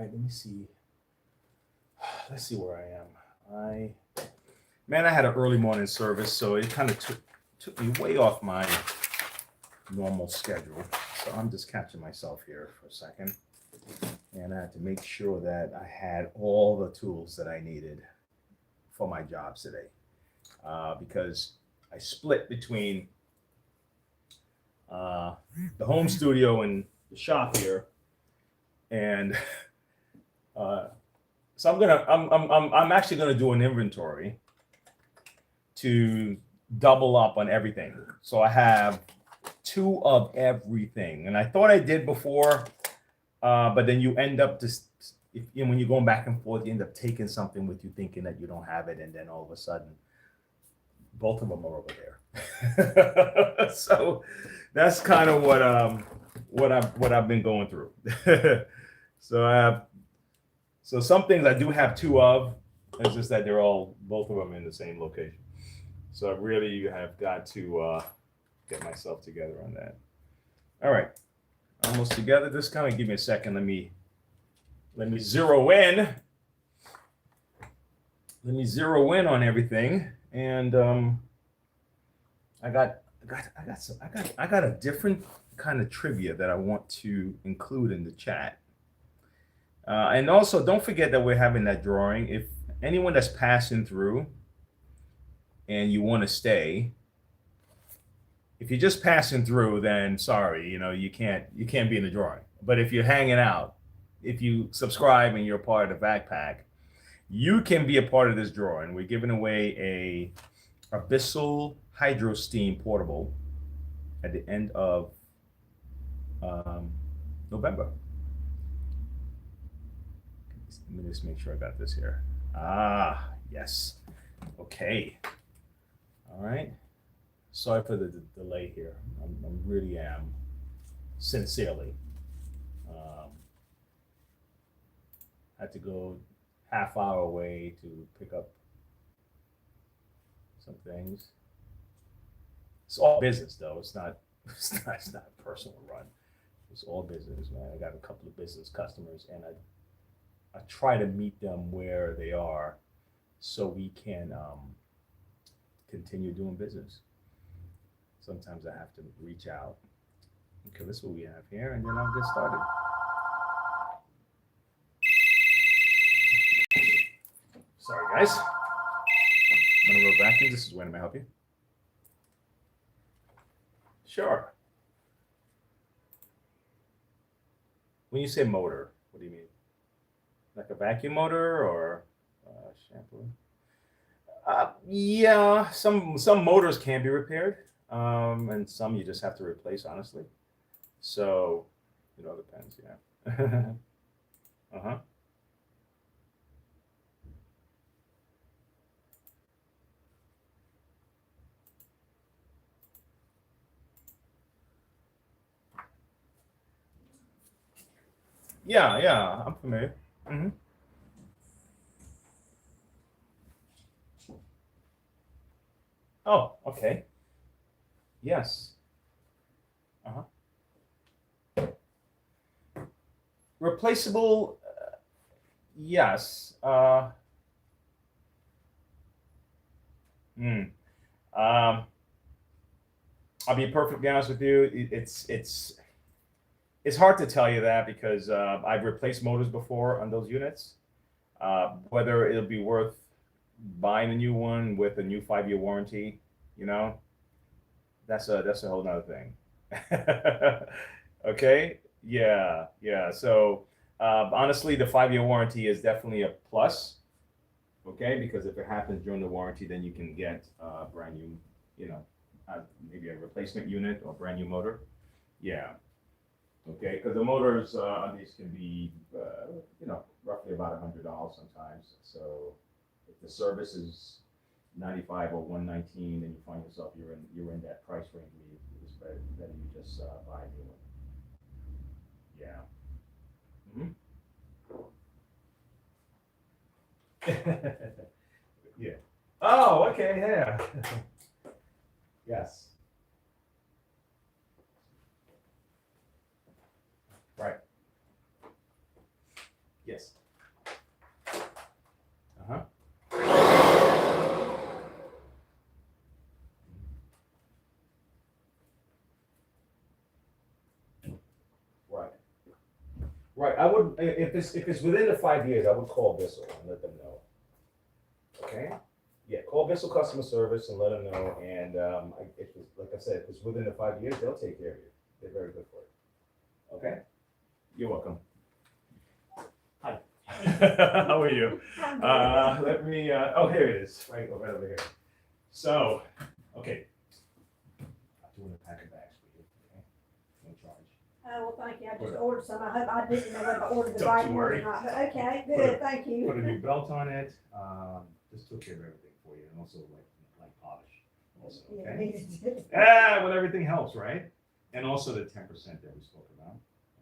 right, let me see. Let's see where I am. I had an early morning service, so it kind of took me way off my normal schedule. So I'm just catching myself here for a second. And I had to make sure that I had all the tools that I needed for my jobs today. Because I split between the home studio and the shop here. And so I'm actually gonna do an inventory to double up on everything. So I have 2 of everything, and I thought I did before, but then you end up just when you're going back and forth, you end up taking something with you, thinking that you don't have it, and then all of a sudden, both of them are over there. So that's kind of what I've been going through. So some things I do have 2 of. It's just that both of them in the same location. So I really have got to get myself together on that. All right, almost together. Just kind of give me a second. Let me zero in. Let me zero in on everything, and I got a different kind of trivia that I want to include in the chat. And also, don't forget that we're having that drawing. If anyone that's passing through and you want to stay, if you're just passing through, then sorry, you can't be in the drawing. But if you're hanging out, if you subscribe and you're part of the Vac Pack, you can be a part of this drawing. We're giving away a Abyssal Hydro Steam portable at the end of November. Let me just make sure I got this here. Yes. Okay. All right. Sorry for the delay here. I really am, sincerely. Had to go half-hour away to pick up some things. It's all business, though. It's not a personal run. It's all business, man. I got a couple of business customers, and I try to meet them where they are so we can continue doing business. Sometimes I have to reach out. Okay, this is what we have here, and then I'll get started. Sorry, guys. Monroe vacuum. This is when may I help you? Sure. When you say motor, what do you mean? Like a vacuum motor or shampoo? Yeah, some motors can be repaired, and some you just have to replace, honestly. So it all depends. Yeah. Uh-huh. Yeah, I'm familiar. Mm-hmm. Oh, okay. Yes. Uh-huh. Replaceable, yes. Hmm. Um, I'll be perfectly honest with you. It's hard to tell you that because I've replaced motors before on those units. Whether it'll be worth buying a new one with a new 5-year warranty, that's a whole nother thing. Okay, yeah. So honestly, the 5-year warranty is definitely a plus. Okay, because if it happens during the warranty, then you can get a brand new, maybe a replacement unit or brand new motor. Yeah. Okay, because the motors on these can be, roughly about $100 sometimes. So if the service is 95 or 119, then you find yourself you're in that price range. It's better you just buy a new one. Yeah. Yeah. Oh, okay. Yeah. Yes. Right. Yes. Right. I would, if it's within the 5 years, I would call Bissell and let them know. Okay. Yeah, call Bissell customer service and let them know. And if it's, like I said, if it's within the 5 years, they'll take care of you. They're very good for it. Okay. You're welcome. Hi. How are you? Let me. Oh, here it is. Right over here. So, okay. I'm doing a pack of bags for you. Okay. No charge. Oh, well, thank you. I just ordered some. I hope I didn't know whether I ordered the Don't right you one or worry. not. But okay, good. Thank you. Put a new belt on it. Just took care of everything for you, and also like polish. Also, Yeah, okay. needed to. Well, everything helps, right? And also the 10% that we spoke about.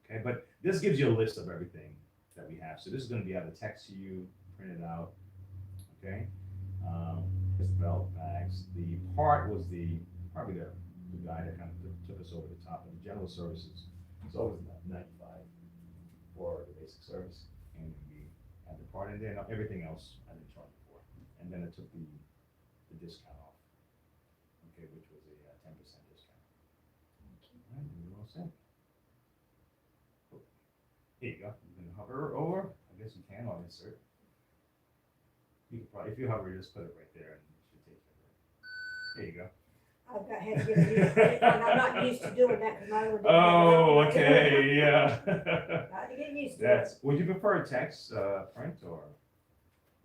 Okay, but this gives you a list of everything that we have. So this is going to be either text to you, printed out. Okay. This belt bags. The part was probably the guy that kind of took us over the top of the general services. It's always 95 for the basic service, and we had the part in there. Now everything else I didn't charge for, and then I took the discount off. Okay, which was a 10% discount. All right, we're all set. Oh, here you go. You can hover over. I guess you can or insert. You can probably, if you hover, just put it right there, and it should take care of it. There you go. I've got had to get used to it. I'm not used to doing that because I already. Oh, okay, yeah. Got to get used to it. Would you prefer text, print, or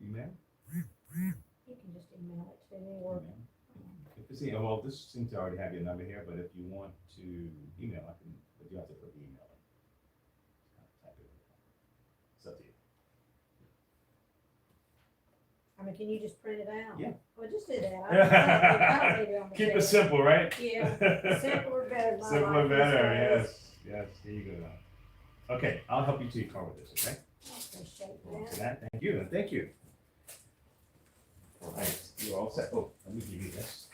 email? You can just email it to me or. If it's email, well, this seems to already have your number here, but if you want to email, I can, but you have to put the email in. Type it in. It's up to you. I mean, can you just print it out? Yeah. Well, just do that. I don't need it on the Keep it shelf. simple, right? Yeah, simpler better. My Simpler life better, these days. yes. Here you go. Okay, I'll help you till you cover this, okay? I appreciate Well, that. for that, thank you, and thank you. All right, you're all set. Oh, let me give you this.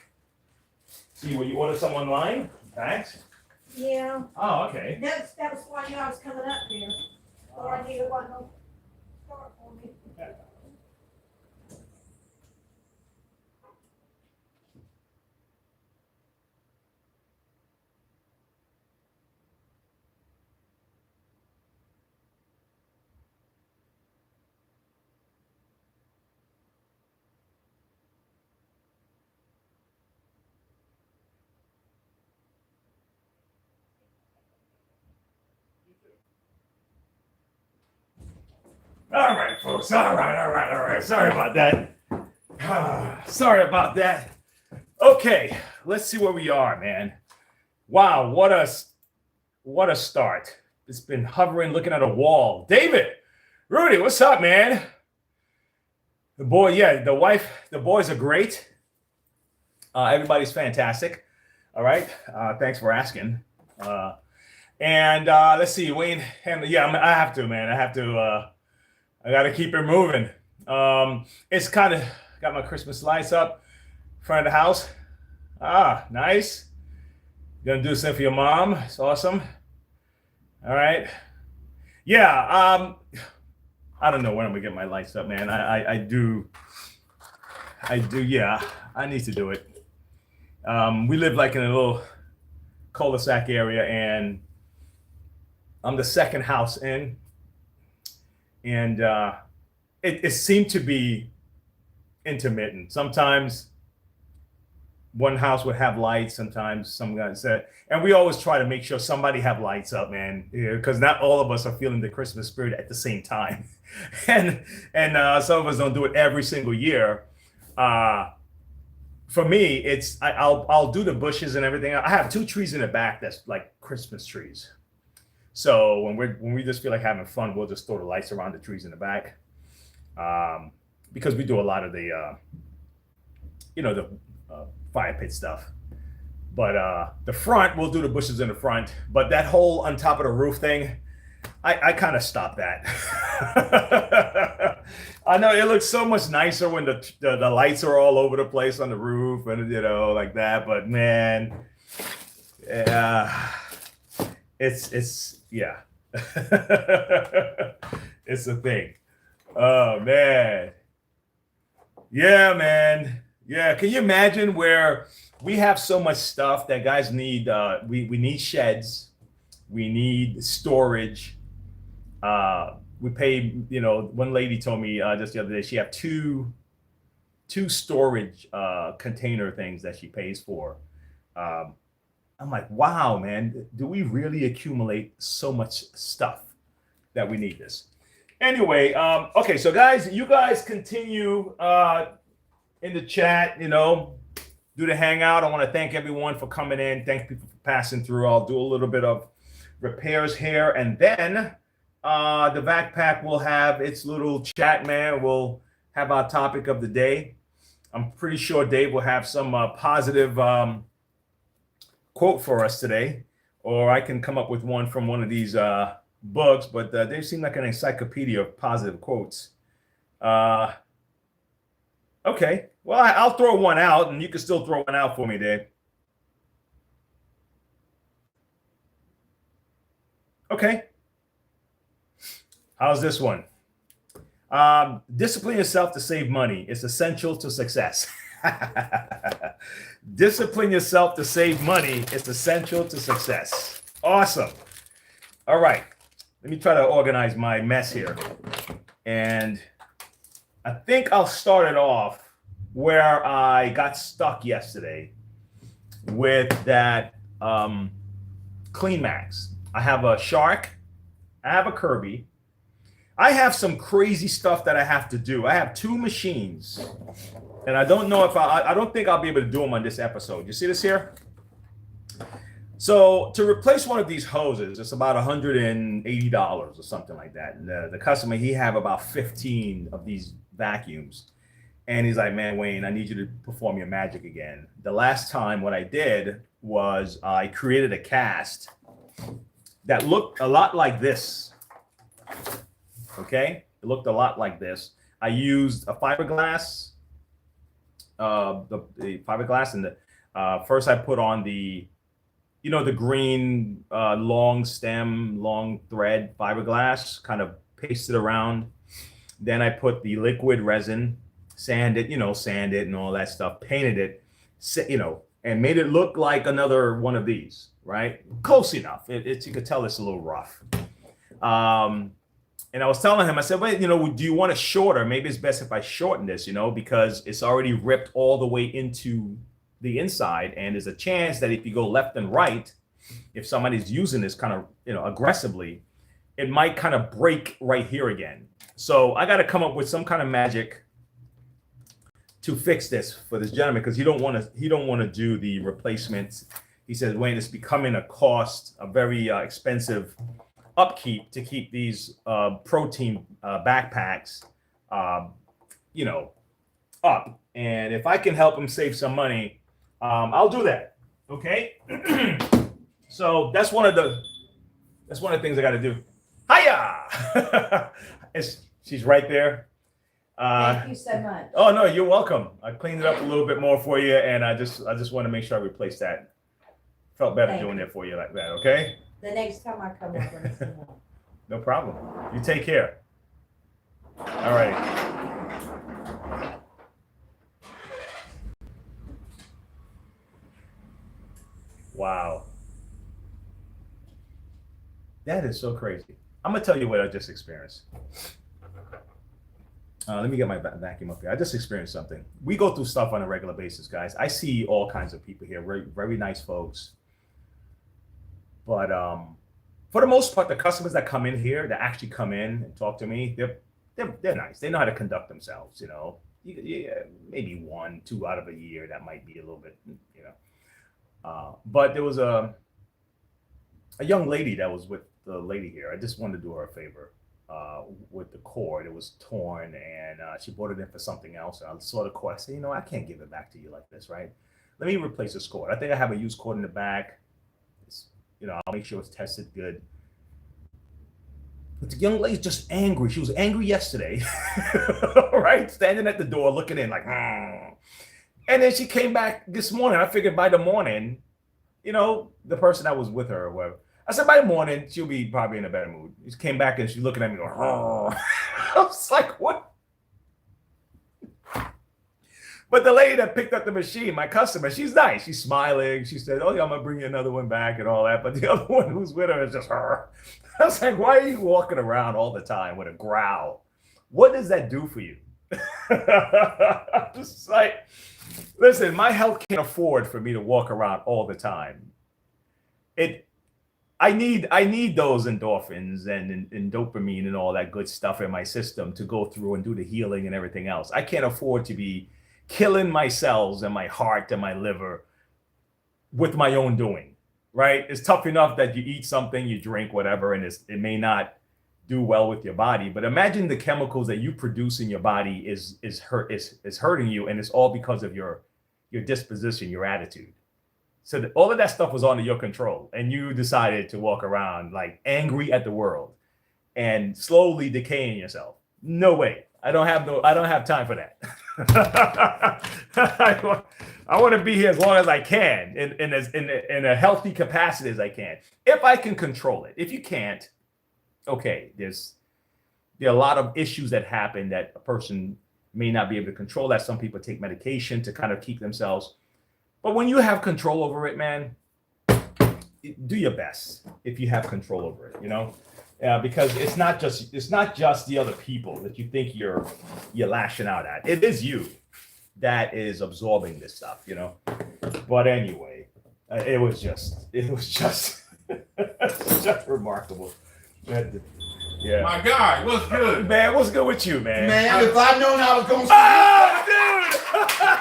See, when you order some online, bags? Yeah, Oh, okay. that was why I was coming up here. Or I knew it wasn't gonna start for me. All right, folks. All right. Sorry about that. Sorry about that. Okay, let's see where we are, man. Wow, what a start. It's been hovering, looking at a wall. David, Rudy, what's up, man? The boy, yeah, the boys are great. Everybody's fantastic. All right. Thanks for asking. And let's see, Wayne. Yeah, I have to, man. I got to keep it moving. It's kind of got my Christmas lights up in front of the house. Nice. Gonna do something for your mom. It's awesome. All right. Yeah. I don't know when I'm gonna get my lights up, man. I do. Yeah. I need to do it. We live like in a little cul-de-sac area, and I'm the second house in. And it seemed to be intermittent. Sometimes one house would have lights, sometimes some guys said, and we always try to make sure somebody have lights up, man, because not all of us are feeling the Christmas spirit at the same time. and some of us don't do it every single year. For me, I'll do the bushes and everything. I have 2 trees in the back that's like Christmas trees. So when we just feel like having fun, we'll just throw the lights around the trees in the back, because we do a lot of the, the fire pit stuff. But the front, we'll do the bushes in the front. But that whole on top of the roof thing, I kind of stopped that. I know it looks so much nicer when the lights are all over the place on the roof and like that. But man, it's yeah. It's a thing. Oh man. Yeah, man. Yeah. Can you imagine where we have so much stuff that guys need? We need sheds. We need storage. We pay, you know, one lady told me just the other day she have two storage container things that she pays for. Um, I'm like, wow, man, do we really accumulate so much stuff that we need this? Anyway, okay, so guys, you guys continue in the chat, you know, do the hangout. I want to thank everyone for coming in. Thank people for passing through. I'll do a little bit of repairs here, and then the Vac Pack will have its little chat, man. We'll have our topic of the day. I'm pretty sure Dave will have some positive quote for us today, or I can come up with one from one of these books, but they seem like an encyclopedia of positive quotes. Okay, well, I'll throw one out, and you can still throw one out for me, Dave. Okay. How's this one? Discipline yourself to save money. It's essential to success. Discipline yourself to save money. It's essential to success. Awesome. All right. Let me try to organize my mess here. And I think I'll start it off where I got stuck yesterday with that Clean Max. I have a Shark. I have a Kirby. I have some crazy stuff that I have to do. I have two machines, and I don't know if I don't think I'll be able to do them on this episode. You see this here? So to replace one of these hoses, it's about $180 or something like that. And the customer, he have about 15 of these vacuums. And he's like, man, Wayne, I need you to perform your magic again. The last time what I did was I created a cast that looked a lot like this. Okay, it looked a lot like this. I used a fiberglass, the fiberglass, and the first I put on the, you know, the green long stem, long thread fiberglass, kind of pasted around. Then I put the liquid resin, sand it and all that stuff, painted it, you know, and made it look like another one of these, right? Close enough. You could tell it's a little rough. And I was telling him, I said, wait, you know, do you want it shorter? Maybe it's best if I shorten this, you know, because it's already ripped all the way into the inside. And there's a chance that if you go left and right, if somebody's using this kind of, you know, aggressively, it might kind of break right here again. So I got to come up with some kind of magic to fix this for this gentleman, because he don't want to do the replacements. He says, Wayne, it's becoming a very expensive upkeep to keep these protein backpacks, you know, up. And if I can help him save some money, I'll do that. Okay. So that's one of the things I got to do. Hiya! She's right there. Thank you so much. Oh no, you're welcome. I cleaned it up a little bit more for you, and I just want to make sure I replace that. Felt better doing it for you like that. Okay. The next time I come over, No problem. You take care. All right. Wow. That is so crazy. I'm gonna tell you what I just experienced. Let me get my vacuum up here. I just experienced something. We go through stuff on a regular basis, guys. I see all kinds of people here, very, very nice folks. But for the most part, the customers that come in here, that actually come in and talk to me, they're nice. They know how to conduct themselves. You know, maybe 1-2 out of a year that might be a little bit, you know. But there was a young lady that was with the lady here. I just wanted to do her a favor with the cord. It was torn, and she brought it in for something else. And I saw the cord. I said, you know, I can't give it back to you like this, right? Let me replace this cord. I think I have a used cord in the back. You know, I'll make sure it's tested good. But the young lady's just angry. She was angry yesterday, right? Standing at the door, looking in like, and then she came back this morning. I figured by the morning, you know, the person that was with her or whatever. I said by the morning, she'll be probably in a better mood. She came back and she's looking at me going, I was like, what? But the lady that picked up the machine, my customer, she's nice. She's smiling. She said, "Oh yeah, I'm gonna bring you another one back and all that." But the other one who's with her is just her. I was like, "Why are you walking around all the time with a growl? What does that do for you?" Just like, listen, my health can't afford for me to walk around all the time. It I need those endorphins and dopamine and all that good stuff in my system to go through and do the healing and everything else. I can't afford to be killing my cells and my heart and my liver with my own doing. Right? It's tough enough that you eat something, you drink whatever, and it may not do well with your body. But imagine the chemicals that you produce in your body is hurting you, and it's all because of your disposition, your attitude. So all of that stuff was under your control, and you decided to walk around like angry at the world and slowly decaying yourself. No way. I don't have time for that. I want to be here as long as I can in a healthy capacity as I can. If I can control it. If you can't, okay, there are a lot of issues that happen that a person may not be able to control. That some people take medication to kind of keep themselves. But when you have control over it, man, do your best if you have control over it, because it's not just the other people that you think you're lashing out at. It is you that is absorbing this stuff, But anyway, it was just remarkable. Yeah. My guy, what's good? Man, what's good with you, man? Man, if I'd known I was gonna see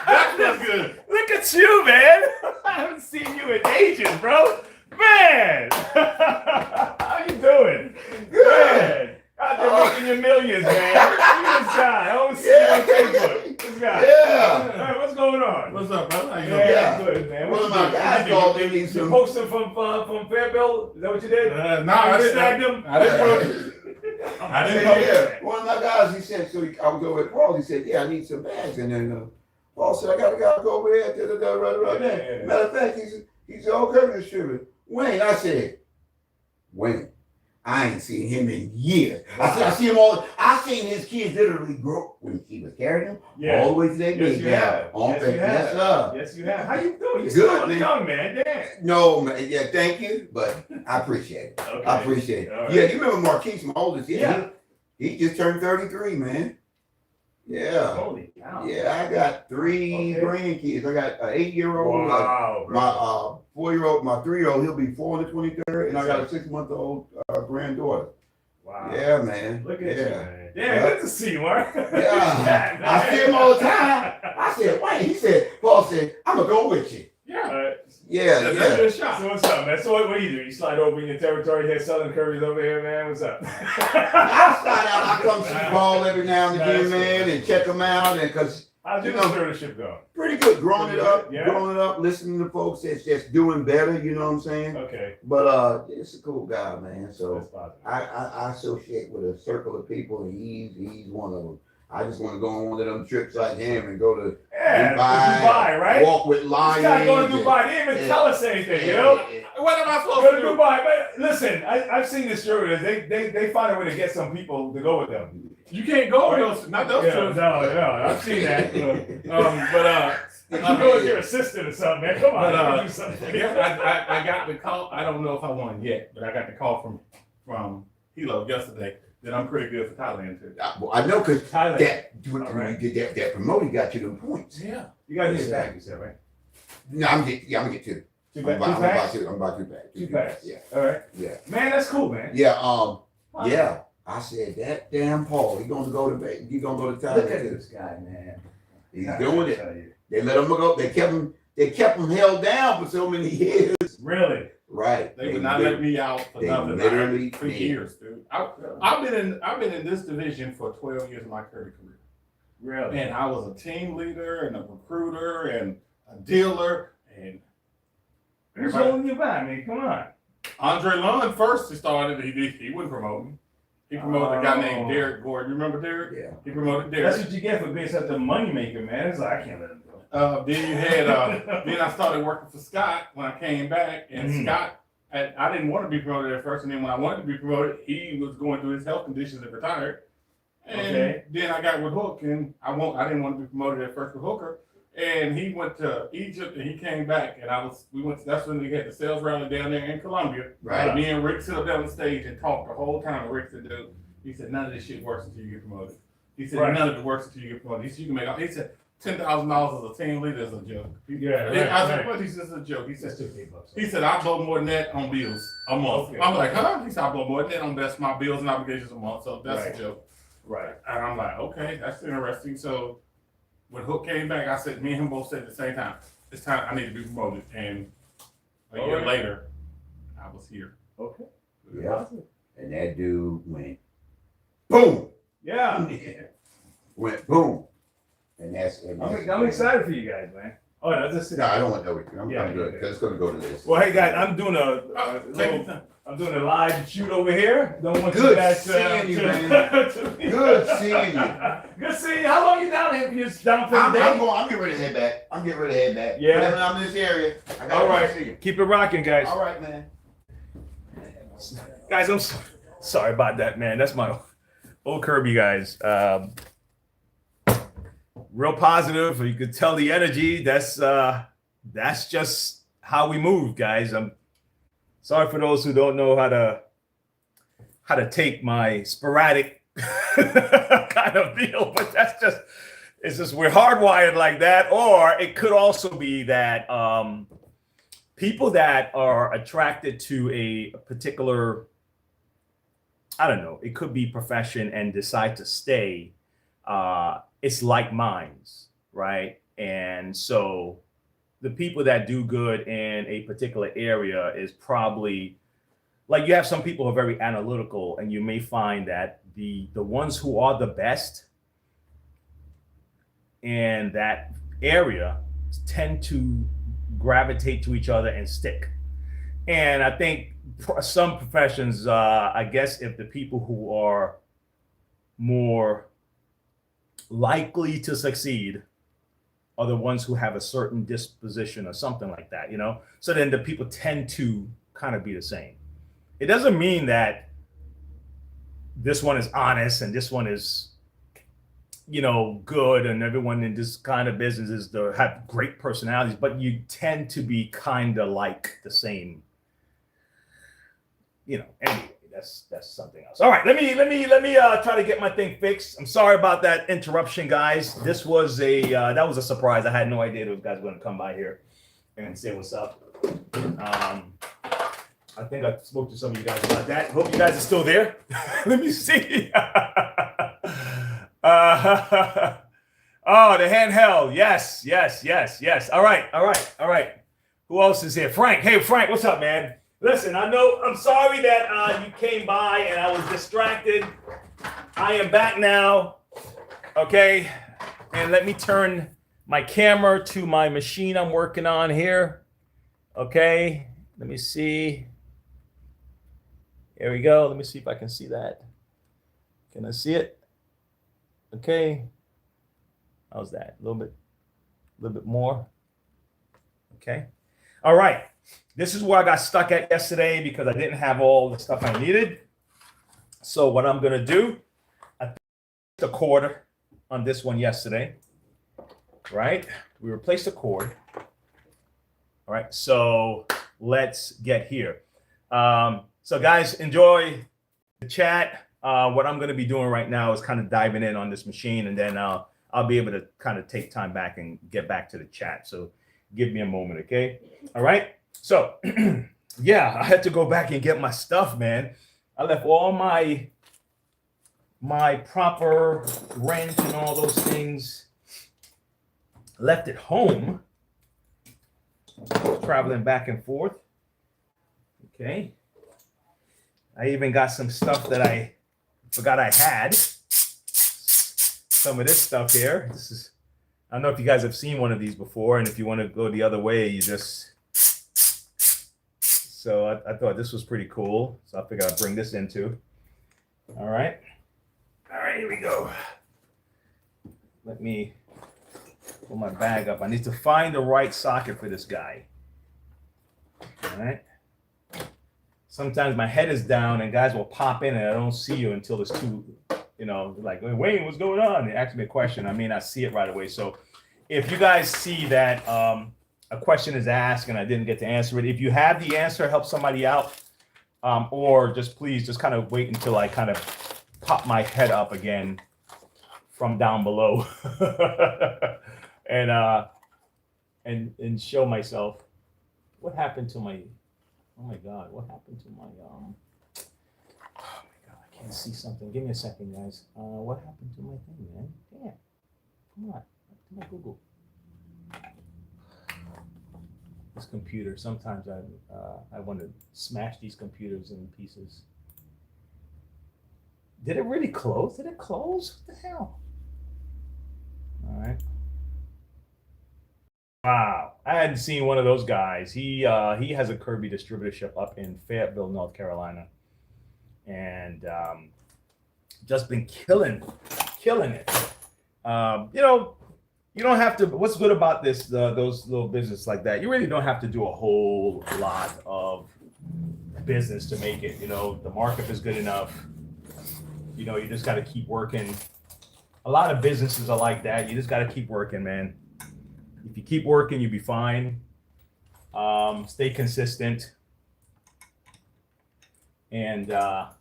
That's what's good. Look at you, man. I haven't seen you in ages, bro. Man. How you doing? Good. Man. Out there making your millions, man. Look at this guy. I always see you on Facebook. This guy. Yeah. Hey, what's going on? What's up, brother? How you doing? Yeah, good, man. One What of you my do? guys You called me some. posted from Fairfield? Is that what you did? No, I didn't. snagged him. I didn't. I didn't Yeah, know. yeah. One of my guys, he said, I was over at Paul. He said, "Yeah, I need some bags." And then Paul said, "I got a guy go over there." Right there. Yeah. Matter of fact, he said, "Okay, distributor Wayne." I said, "Wayne, I ain't seen him in years." I said, "I see him all. I seen his kids literally grow when he was carrying them all the way to their Yes, knees you down. have. On Yes, you have. Yes, sir. Yes, you have. How you doing? You Good, still man. young, man. Damn. No, man. Yeah, thank you, but I appreciate it. Okay. I appreciate it. All right. Yeah, you remember Marquise, my oldest? Yeah. He just turned 33, man. Yeah. Holy cow. Yeah, I got three Okay. grandkids. I got an 8-year-old, Wow. my 4-year-old, my 3-year-old, he'll be 4 on the 23rd, and I got a 6-month-old granddaughter. Wow. Yeah, man. Look at you, yeah. man. Yeah, good to see you, Mark. Yeah. I see him all the time. I said, "Wait," he said, Paul said, "I'm gonna go with you." Yeah. Yeah, That's yeah. your shot. So what's up, man? So what do you do? You slide over in your territory here, Southern Curry's over here, man. What's up? I slide out. I come see Paul every now and again, Nice. man, and check him out, and because How's your You know- conservatorship go? pretty good growing it up, Yeah. listening to folks that's just doing better. You know what I'm saying? Okay. But it's a cool guy, man. So. That's positive. I associate with a circle of people, and he's one of them. I just want to go on one of them trips like him and go to Yeah, Dubai, right? walk with This lions. guy going to and- Dubai. He didn't even tell us anything, you know? What am I Go supposed to to do? Dubai, but listen, I've seen the distributors. They find a way to get some people to go with them. You can't go on those, not those Yeah, trips. no, I've seen that. But You go with your assistant or something, man. Come on, But, do something. I got the call. I don't know if I won yet, but I got the call from Hilo yesterday that I'm pretty good for Thailand too. I know because Thailand. when Alright. you did that promoter got you them points. Yeah. You got his back, you said, right? No, I'm gonna get two. Two I'm back, about, two I'm about packs? to. I'm about two packs. Two packs. Yeah, All right. yeah, Man, that's cool, man. yeah. Yeah. I said that damn Paul. He gonna go to Thailand. Look at too. this guy, man. He's I doing it. tell you. They let him go. They kept him held down for so many years. Really? Right. They would not let me out for they nothing. literally For did. years, dude. I've been in this division for 12 years of my career. Really? And I was a team leader and a recruiter and a dealer and Who's holding you back, man? Come on. Andre Lund first he started. He wouldn't promote me. He promoted a guy named Oh. Derek Gordon. You remember Derek? Yeah. He promoted That's Derek. what you get for being such a moneymaker, man. It's like, I can't let him go. Then you had then I started working for Scott when I came back, and Mhm. Scott. I didn't want to be promoted at first, and then when I wanted to be promoted, he was going through his health conditions and retired. And Okay. then I got with Hook, and I didn't want to be promoted at first with Hooker, And he went to Egypt and he came back and that's when we had the sales rally down there in Colombia. Right. Me and Rick sit up there on the stage and talked the whole time. And Rick said, dude, he said, none of this shit works until you get promoted. He said, Right. none of it works until you get promoted. He said, you can make, he said, $10,000 as a team leader is a joke. Yeah, I said, what? He said, it's a joke. He said, $2,000. he said, I blow more than that on bills a month. Okay. I'm like, huh? He said, I blow more than that on my bills and obligations a month. So that's Right. a joke. Right. And I'm like, okay, that's interesting. So when Hook came back, I said, me and him both said at the same time, it's time, I need to be promoted. And a year Alright. later, I was here. Okay. Yeah. And that dude went boom. Yeah. Went boom. And that's I'm excited for you guys, man. Oh, no, just No, I don't want to know it. I'm Yeah, good. yeah. Because it's going to go to this. Well, hey guys, I'm doing I'm doing a live shoot over here. Don't want you Good guys seeing you, man. to Good seeing you. Good seeing you. How long you down here? You just down for the I'm day? getting ready to head back. I'm getting ready to head back. Yeah. Whenever I'm in this area, I got All to right. see you. Keep it rocking, guys. All right, man. Guys, I'm sorry about that, man. That's my old Kirby, guys. Real positive. You could tell the energy. That's just how we move, guys. I'm sorry for those who don't know how to take my sporadic kind of deal, but it's just we're hardwired like that. Or it could also be that people that are attracted to a particular, I don't know, it could be profession and decide to stay. It's like minds, right? And so the people that do good in a particular area is probably like you have some people who are very analytical, and you may find that the ones who are the best in that area tend to gravitate to each other and stick. And I think some professions, I guess if the people who are more likely to succeed are the ones who have a certain disposition or something like that, you know? So then the people tend to kind of be the same. It doesn't mean that this one is honest and this one is, you know, good and everyone in this kind of business is have great personalities, but you tend to be kind of like the same, you know. Anyway, that's something else. All right, let me try to get my thing fixed. I'm sorry about that interruption, guys. This was that was a surprise. I had no idea those guys were going to come by here and say what's up. I think I spoke to some of you guys about that. Hope you guys are still there. Let me see. Oh, the handheld. Yes. All right. Who else is here? Frank. Hey, Frank, what's up, man? Listen, I'm sorry that you came by and I was distracted. I am back now. Okay. And let me turn my camera to my machine I'm working on here. Okay. Let me see. Here we go. Let me see if I can see that. Can I see it? Okay. How's that? A little bit more. Okay. All right. This is where I got stuck at yesterday because I didn't have all the stuff I needed. So what I'm going to do, I placed a cord on this one yesterday, right? We replaced the cord. All right. So let's get here. So guys, enjoy the chat. What I'm going to be doing right now is kind of diving in on this machine, and then I'll be able to kind of take time back and get back to the chat. So give me a moment, okay? All right. So yeah, I had to go back and get my stuff, man. I left all my proper wrench and all those things left at home, traveling back and forth. Okay. I even got some stuff that I forgot I had. Some of this stuff here. This is, I don't know if you guys have seen one of these before, and if you want to go the other way, you just. So I thought this was pretty cool. So I figured I'd bring this in too. All right, here we go. Let me pull my bag up. I need to find the right socket for this guy. All right. Sometimes my head is down and guys will pop in and I don't see you until it's too, you know, like, Wayne, what's going on? They ask me a question. I may not see it right away. So if you guys see that a question is asked and I didn't get to answer it, if you have the answer, help somebody out, or just please just kind of wait until I kind of pop my head up again from down below and show myself what happened to my. Oh my God, what happened to my oh my God, I can't see something. Give me a second, guys. What happened to my thing, man? Damn. Come on. Back to my Google. This computer, sometimes I want to smash these computers in pieces. Did it really close? Did it close? What the hell? All right. Wow, I hadn't seen one of those guys. He has a Kirby distributorship up in Fayetteville, North Carolina, and just been killing it. You know, you don't have to. What's good about this? Those little business like that, you really don't have to do a whole lot of business to make it. You know, the markup is good enough. You know, you just got to keep working. A lot of businesses are like that. You just got to keep working, man. If you keep working, you'll be fine. Stay consistent. And I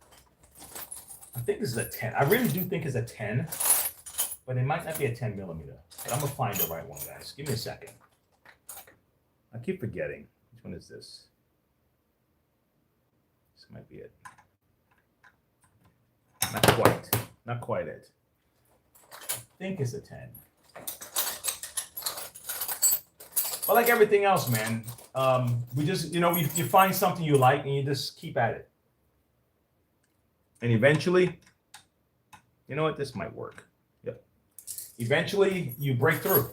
think this is a 10. I really do think it's a 10, but it might not be a 10 millimeter. But I'm going to find the right one, guys. Give me a second. I keep forgetting. Which one is this? This might be it. Not quite. Not quite it. I think it's a 10. But like everything else, man, we just, you know, you find something you like and you just keep at it. And eventually, you know what, this might work. Yep. Eventually, you break through.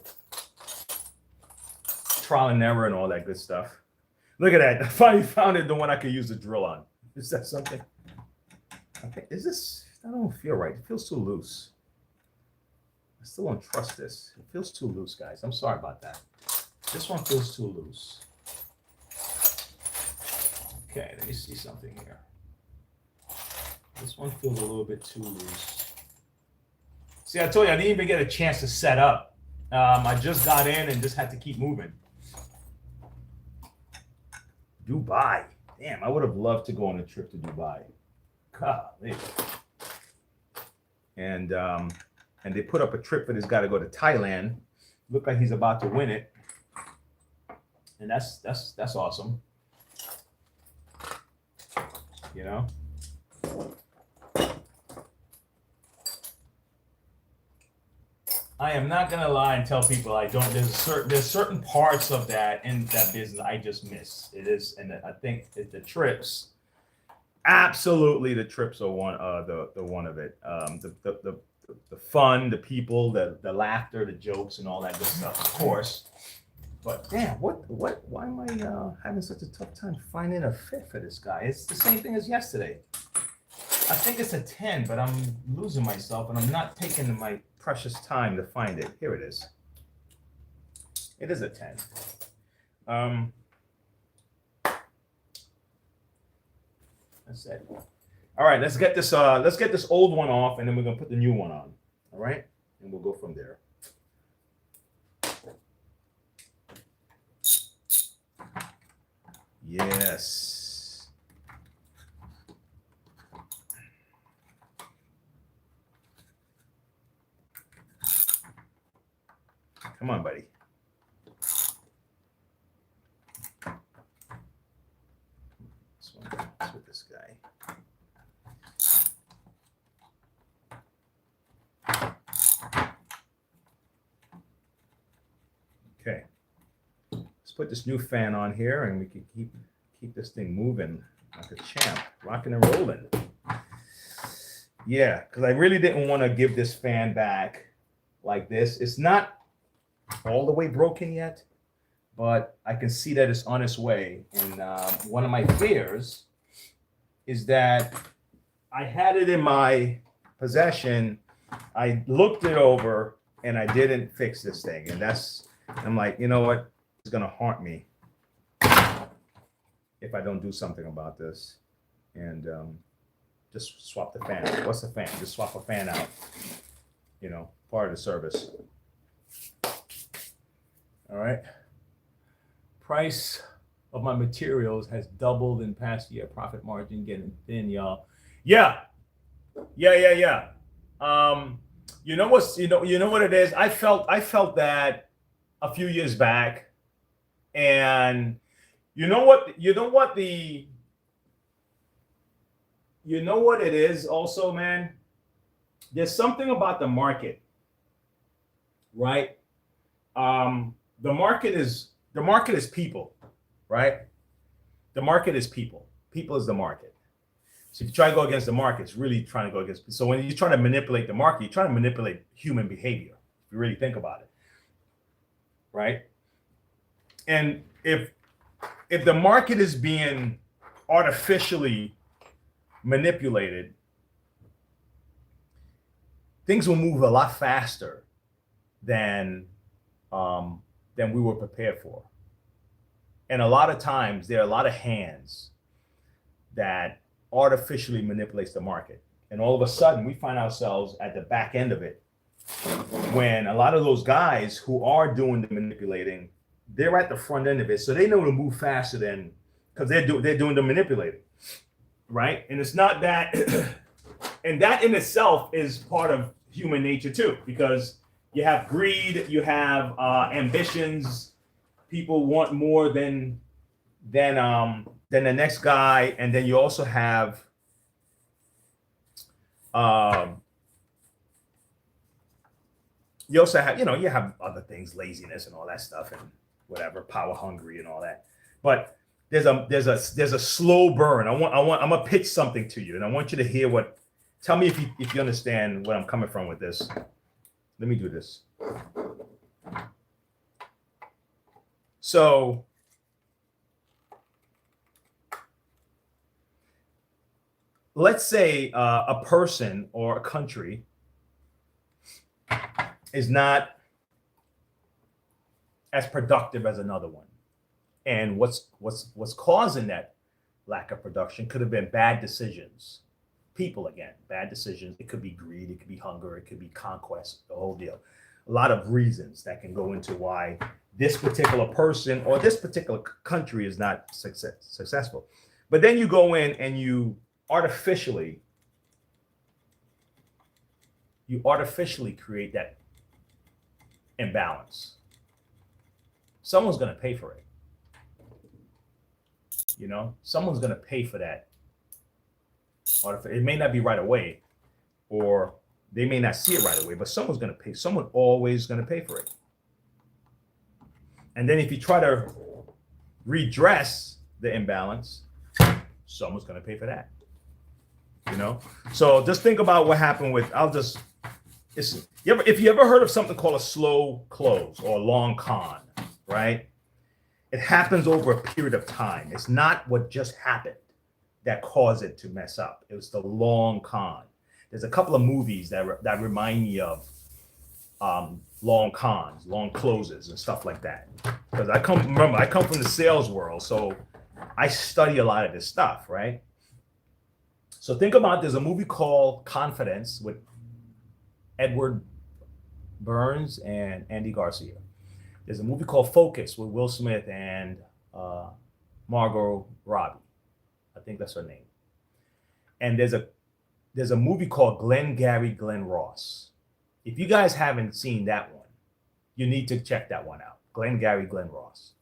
Trial and error and all that good stuff. Look at that. I finally found it, the one I could use the drill on. Is that something? Okay, is this, I don't feel right. It feels too loose. I still don't trust this. It feels too loose, guys. I'm sorry about that. This one feels too loose. Okay, let me see something here. This one feels a little bit too loose. See, I told you, I didn't even get a chance to set up. I just got in and just had to keep moving. Dubai. Damn, I would have loved to go on a trip to Dubai. Golly. And they put up a trip for this guy to go to Thailand. Look like he's about to win it. And that's awesome. You know? I am not gonna lie and tell people I don't. There's certain parts of that in that business I just miss. It is, and I think the trips, absolutely, the trips are one. The one of it. The fun, the people, the laughter, the jokes, and all that good stuff, of course. But damn, why am I having such a tough time finding a fit for this guy? It's the same thing as yesterday. I think it's a 10, but I'm losing myself and I'm not taking my precious time to find it. Here it is. It is a 10. That's it. All right, let's get this old one off and then we're gonna put the new one on. All right, and we'll go from there. Yes. Come on, buddy. This one, let's with this guy. Okay. Let's put this new fan on here and we can keep this thing moving like a champ, rocking and rolling. Yeah, because I really didn't want to give this fan back like this. It's not all the way broken yet, but I can see that it's on its way. And one of my fears is that I had it in my possession. I looked it over and I didn't fix this thing. And I'm like, you know what? It's going to haunt me if I don't do something about this. And just swap the fan. What's the fan? Just swap a fan out. You know, part of the service. All right. Price of my materials has doubled in past year. Profit margin getting thin, y'all. Yeah. You know what's you know what it is? I felt that a few years back. And you know what it is also, man? There's something about the market, right? The market is people, right? The market is people. People is the market. So if you try to go against the market, it's really trying to go against. So when you try to manipulate the market, you're trying to manipulate human behavior. If you really think about it, right? And if the market is being artificially manipulated, things will move a lot faster than we were prepared for. And a lot of times there are a lot of hands that artificially manipulates the market. And all of a sudden we find ourselves at the back end of it, when a lot of those guys who are doing the manipulating, they're at the front end of it. So they know to move faster than, because they're doing the manipulating, right? And it's not that, and that in itself is part of human nature too, because you have greed, you have ambitions. People want more than the next guy, and then you also have you have other things, laziness and all that stuff, and whatever, power hungry and all that. But there's a slow burn. I'm gonna pitch something to you, and I want you to hear what. Tell me if you understand where I'm coming from with this. Let me do this. So let's say a person or a country is not as productive as another one. And what's causing that lack of production could have been bad decisions. People, again, bad decisions. It could be greed, it could be hunger, it could be conquest, the whole deal. A lot of reasons that can go into why this particular person or this particular country is not successful. But then you go in and you artificially create that imbalance. Someone's going to pay for it. Someone's going to pay for that. It may not be right away, or they may not see it right away, but someone's going to pay. Someone always going to pay for it. And then if you try to redress the imbalance, someone's going to pay for that. So just think about what happened with. If you ever heard of something called a slow close or a long con, right? It happens over a period of time. It's not what just happened that caused it to mess up. It was the long con. There's a couple of movies that remind me of long cons, long closes, and stuff like that. Because I come from the sales world, so I study a lot of this stuff, right? So think about, there's a movie called Confidence with Edward Burns and Andy Garcia. There's a movie called Focus with Will Smith and Margot Robbie. I think that's her name. And there's a movie called Glengarry Glen Ross. If you guys haven't seen that one, you need to check that one out. Glengarry Glen Ross.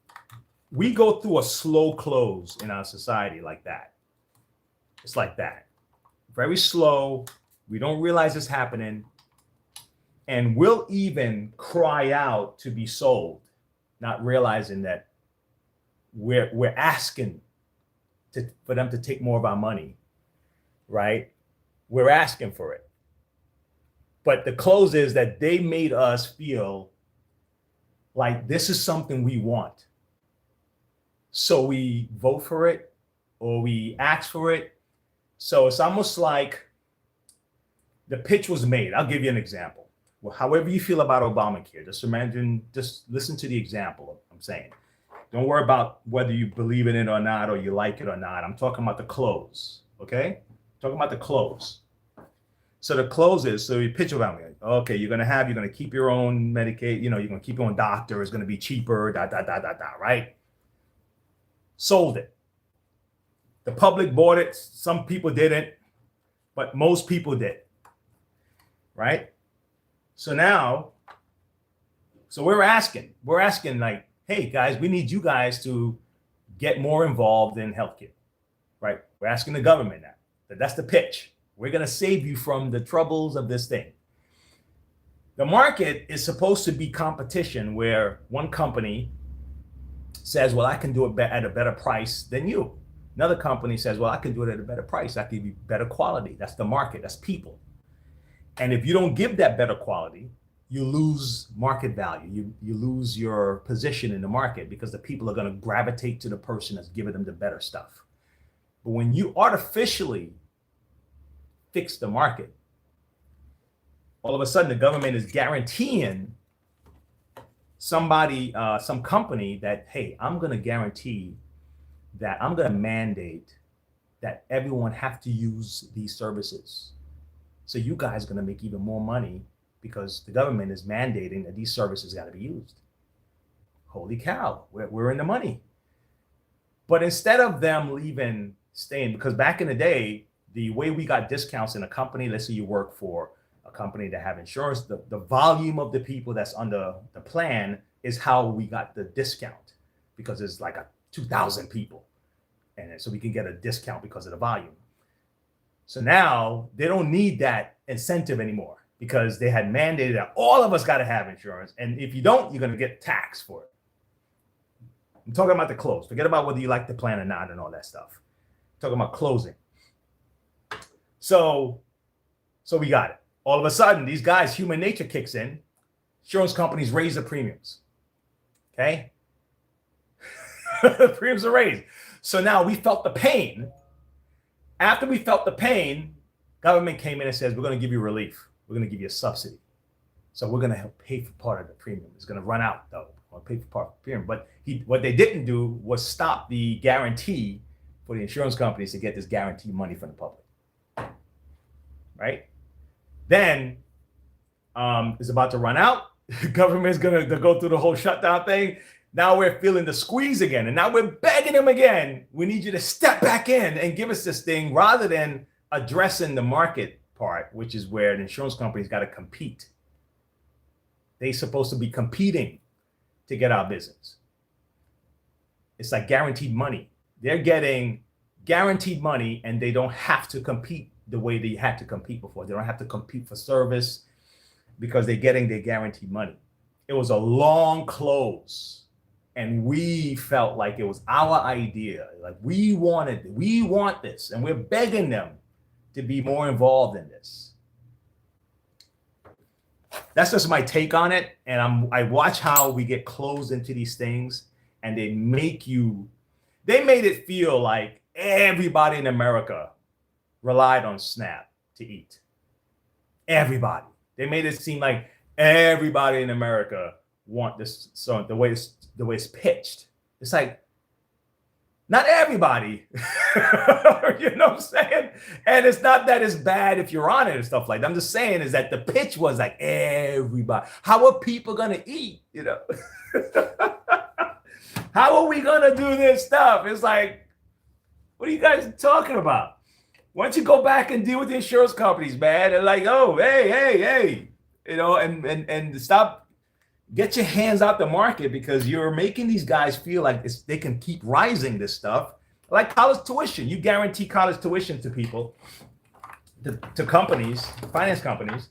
We go through a slow close in our society like that. It's like that. Very slow. We don't realize it's happening. And we'll even cry out to be sold, not realizing that we're asking for them to take more of our money, right? We're asking for it. But the close is that they made us feel like this is something we want. So we vote for it or we ask for it. So it's almost like the pitch was made. I'll give you an example. Well, however you feel about Obamacare, just listen to the example I'm saying. Don't worry about whether you believe in it or not, or you like it or not. I'm talking about the close, okay? I'm talking about the close. So the closes, so you pitch around it. Okay, you're gonna keep your own Medicaid, you're gonna keep your own doctor, it's gonna be cheaper, right? Sold it. The public bought it, some people didn't, but most people did, right? So now, we're asking like, hey guys, we need you guys to get more involved in healthcare, right? We're asking the government now. That's the pitch. We're going to save you from the troubles of this thing. The market is supposed to be competition where one company says, well, I can do it at a better price than you. Another company says, well, I can do it at a better price. I can give you better quality. That's the market. That's people. And if you don't give that better quality, you lose market value. You lose your position in the market because the people are going to gravitate to the person that's giving them the better stuff. But when you artificially fix the market, all of a sudden the government is guaranteeing somebody, some company that, hey, I'm going to guarantee that I'm going to mandate that everyone have to use these services. So you guys are going to make even more money because the government is mandating that these services got to be used. Holy cow, we're in the money. But instead of them staying, because back in the day, the way we got discounts in a company, let's say you work for a company that have insurance, the volume of the people that's under the plan is how we got the discount, because it's like 2,000 people. And so we can get a discount because of the volume. So now they don't need that incentive anymore because they had mandated that all of us got to have insurance. And if you don't, you're going to get taxed for it. I'm talking about the close. Forget about whether you like the plan or not and all that stuff. I'm talking about closing. So we got it. All of a sudden, these guys, human nature kicks in. Insurance companies raise the premiums. Okay? The premiums are raised. So now we felt the pain. After we felt the pain, government came in and says, we're going to give you relief. We're going to give you a subsidy. So we're going to help pay for part of the premium. It's going to run out, though. We'll pay for part of the premium. But what they didn't do was stop the guarantee for the insurance companies to get this guaranteed money from the public. Right? Then it's about to run out. Government's going to go through the whole shutdown thing. Now we're feeling the squeeze again. And now we're begging them again. We need you to step back in and give us this thing rather than addressing the market part, which is where the insurance companies got to compete. They're supposed to be competing to get our business. It's like guaranteed money. They're getting guaranteed money and they don't have to compete the way they had to compete before. They don't have to compete for service because they're getting their guaranteed money. It was a long close. And we felt like it was our idea. Like we want this. And we're begging them to be more involved in this. That's just my take on it. And I watch how we get closed into these things and they made it feel like everybody in America relied on SNAP to eat. Everybody. They made it seem like everybody in America want this. So the way it's pitched, it's like not everybody. You know what I'm saying? And it's not that it's bad if you're on it and stuff like that. I'm just saying is that the pitch was like everybody. How are people gonna eat? You know, how are we gonna do this stuff? It's like, what are you guys talking about? Why don't you go back and deal with the insurance companies, man? They're like, oh, hey, you know, and stop. Get your hands out the market because you're making these guys feel like they can keep rising this stuff. Like college tuition. You guarantee college tuition to people, to companies, finance companies,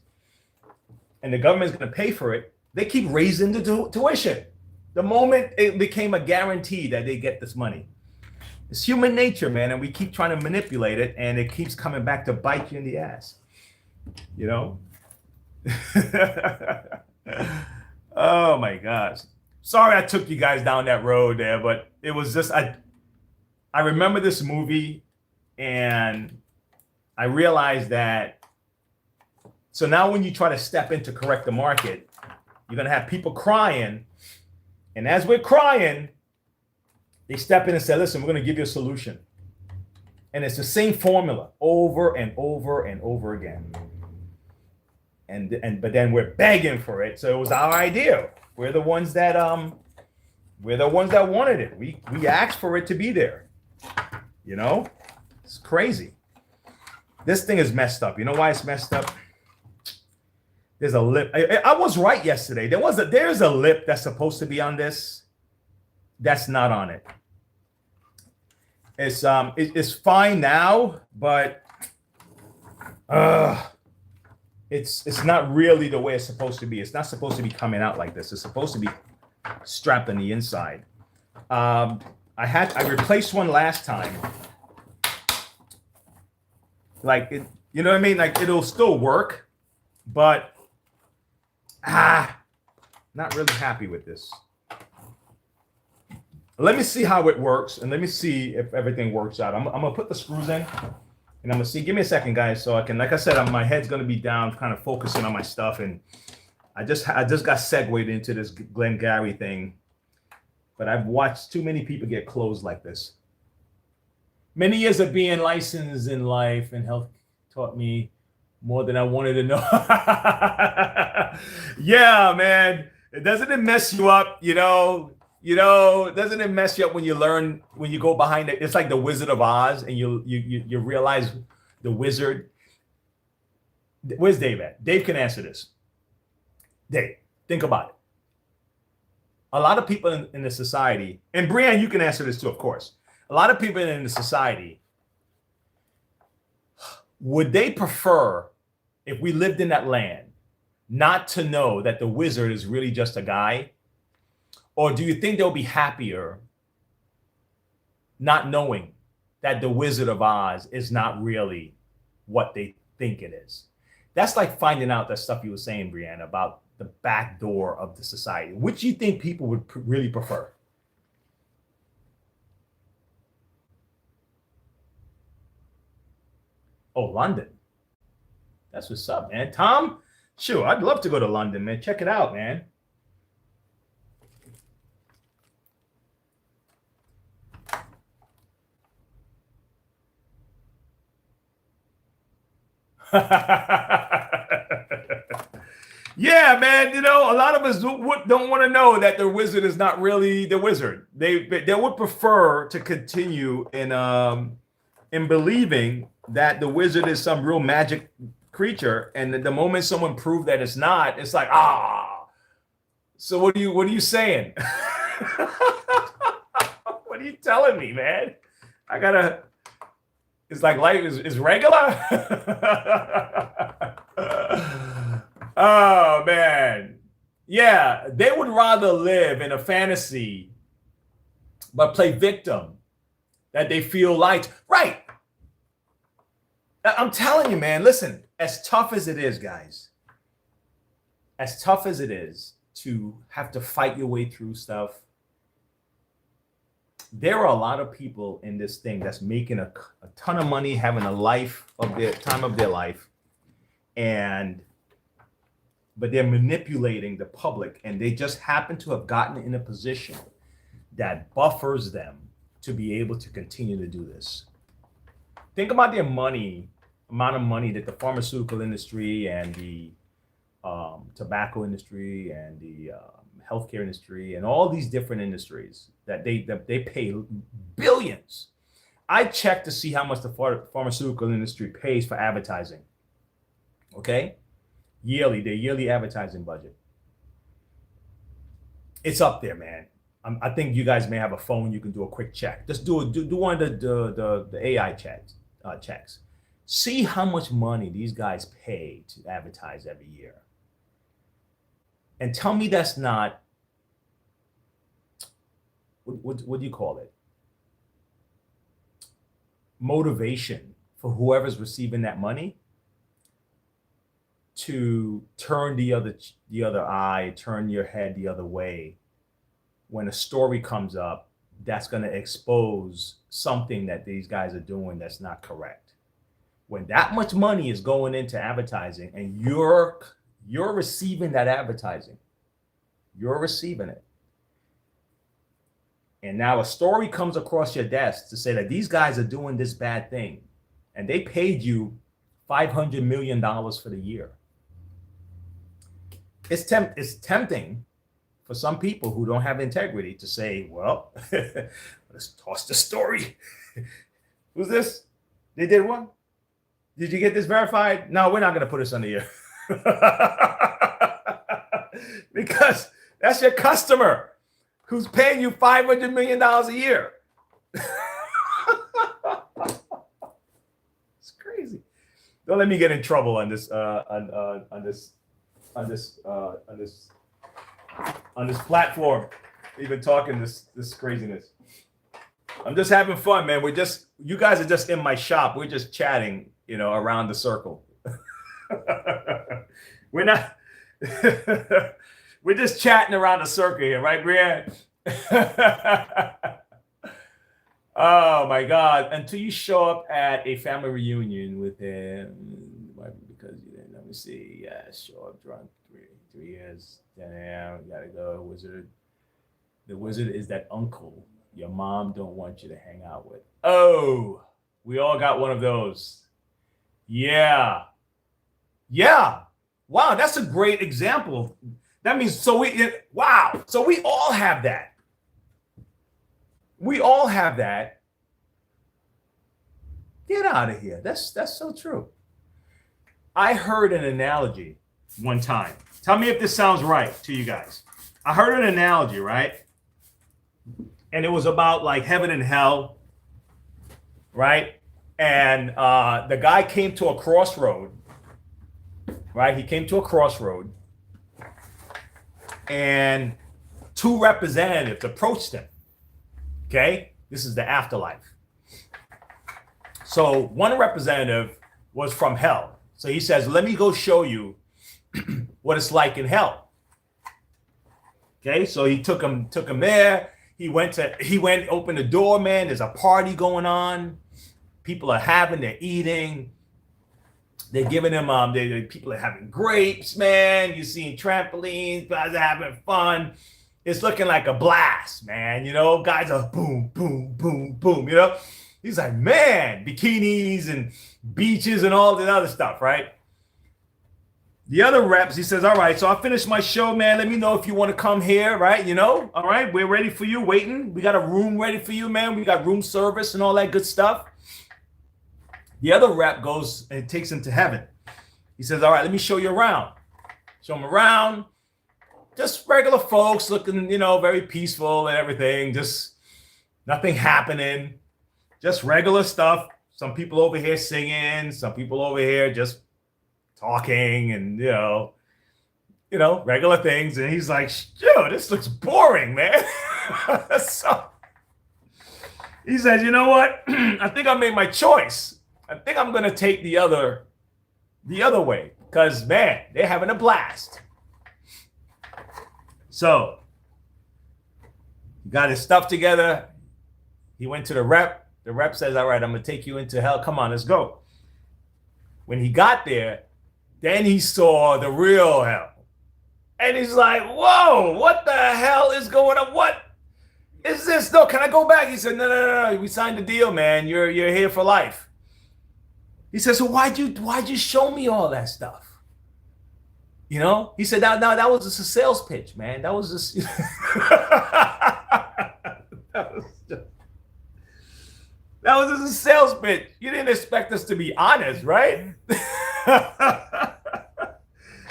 and the government's going to pay for it. They keep raising the tuition. The moment it became a guarantee that they get this money. It's human nature, man, and we keep trying to manipulate it, and it keeps coming back to bite you in the ass. You know? Oh my gosh. Sorry I took you guys down that road there, but it was just, I remember this movie and I realized that, so now when you try to step in to correct the market, you're going to have people crying. And as we're crying, they step in and say, listen, we're going to give you a solution. And it's the same formula over and over and over again. but then we're begging for it. So it was our idea. We're the ones that wanted it. We asked for it to be there. You know, it's crazy. This thing is messed up. You know why it's messed up? There's a lip. I was right yesterday. There's a lip that's supposed to be on this. That's not on it. It's fine now, but it's not really the way it's supposed to be. It's not supposed to be coming out like this. It's supposed to be strapped on the inside. I replaced one last time. Like it, you know what I mean? Like it'll still work, but not really happy with this. Let me see how it works, and let me see if everything works out. I'm gonna put the screws in, and I'm gonna see. Give me a second, guys, so I can. Like I said, my head's gonna be down, kind of focusing on my stuff, and I just got segued into this Glengarry thing, but I've watched too many people get closed like this. Many years of being licensed in life and health taught me more than I wanted to know. Yeah, man. Doesn't it mess you up? Doesn't it mess you up when you go behind it? It's like the Wizard of Oz, and you realize the wizard. Where's Dave at? Dave can answer this. Dave, think about it. A lot of people in the society, and Brianne, you can answer this too, of course. A lot of people in the society, would they prefer, if we lived in that land, not to know that the wizard is really just a guy? Or do you think they'll be happier not knowing that the Wizard of Oz is not really what they think it is? That's like finding out that stuff you were saying, Brianna, about the back door of the society. Which you think people would really prefer? Oh, London. That's what's up, man. Tom, sure, I'd love to go to London, man. Check it out, man. Yeah, man. A lot of us don't want to know that the wizard is not really the wizard. They would prefer to continue in believing that the wizard is some real magic creature, and the moment someone proved that it's not, it's like, So what are you saying? What are you telling me, man? It's like life is regular. Oh man, yeah. They would rather live in a fantasy, but play victim, that they feel liked. Right. I'm telling you, man. Listen, as tough as it is, guys, as tough as it is to have to fight your way through stuff, there are a lot of people in this thing that's making a ton of money, having a life of their time of their life, but they're manipulating the public, and they just happen to have gotten in a position that buffers them to be able to continue to do this. Think about the amount of money that the pharmaceutical industry and the tobacco industry and the healthcare industry and all these different industries that they pay billions. I checked to see how much the pharmaceutical industry pays for advertising. Okay, their yearly advertising budget. It's up there, man. I think you guys may have a phone. You can do a quick check. Just do one of the AI checks. See how much money these guys pay to advertise every year. And tell me that's not, what do you call it? Motivation for whoever's receiving that money to turn the other eye, turn your head the other way when a story comes up that's going to expose something that these guys are doing that's not correct. When that much money is going into advertising and you're receiving that advertising, you're receiving it. And now a story comes across your desk to say that these guys are doing this bad thing, and they paid you $500 million for the year. it's tempting for some people who don't have integrity to say, well, let's toss the story. Who's this? They did one? Did you get this verified? No, we're not going to put this on the air. Because that's your customer who's paying you $500 million a year. It's crazy. Don't let me get in trouble on this platform. Even talking this craziness. I'm just having fun, man. You guys are just in my shop. We're just chatting, around the circle. We're not. We're just chatting around the circle here, right, Brianne? Oh my God! Until you show up at a family reunion with him, because you didn't. Let me see. Yeah, show up drunk. 3 years. 10 a.m. Gotta go. Wizard. The wizard is that uncle your mom don't want you to hang out with. Oh, we all got one of those. Yeah. Wow, that's a great example. That means so we all have that. We all have that. Get out of here. That's so true. I heard an analogy one time. Tell me if this sounds right to you guys. I heard an analogy, right? And it was about like heaven and hell, right? And the guy came to a crossroad, right? He came to a crossroad, and two representatives approached him. Okay? This is the afterlife. So one representative was from hell. So he says, let me go show you what it's like in hell. Okay? So he took him there. He went, opened the door, man. There's a party going on. People are they're eating. They're giving him, people are having grapes, man. You're seeing trampolines, guys are having fun. It's looking like a blast, man. Guys are boom, boom, boom, boom, He's like, man, bikinis and beaches and all that other stuff, right? The other reps, he says, all right, so I finished my show, man. Let me know if you want to come here, right? All right, we're ready for you, waiting. We got a room ready for you, man. We got room service and all that good stuff. The other rep goes and takes him to heaven. He says, all right, let me show you around. Show him around. Just regular folks looking, very peaceful and everything. Just nothing happening. Just regular stuff. Some people over here singing. Some people over here just talking and, regular things. And he's like, yo, this looks boring, man. So he says, you know what? I think I made my choice. I think I'm going to take the other way because, man, they're having a blast. So he got his stuff together. He went to the rep. The rep says, all right, I'm going to take you into hell. Come on, let's go. When he got there, then he saw the real hell. And he's like, whoa, what the hell is going on? What is this? No, can I go back? He said, no. We signed the deal, man. You're here for life. He said, so why'd you show me all that stuff? He said, that was just a sales pitch, man. That was just that was just a sales pitch. You didn't expect us to be honest, right?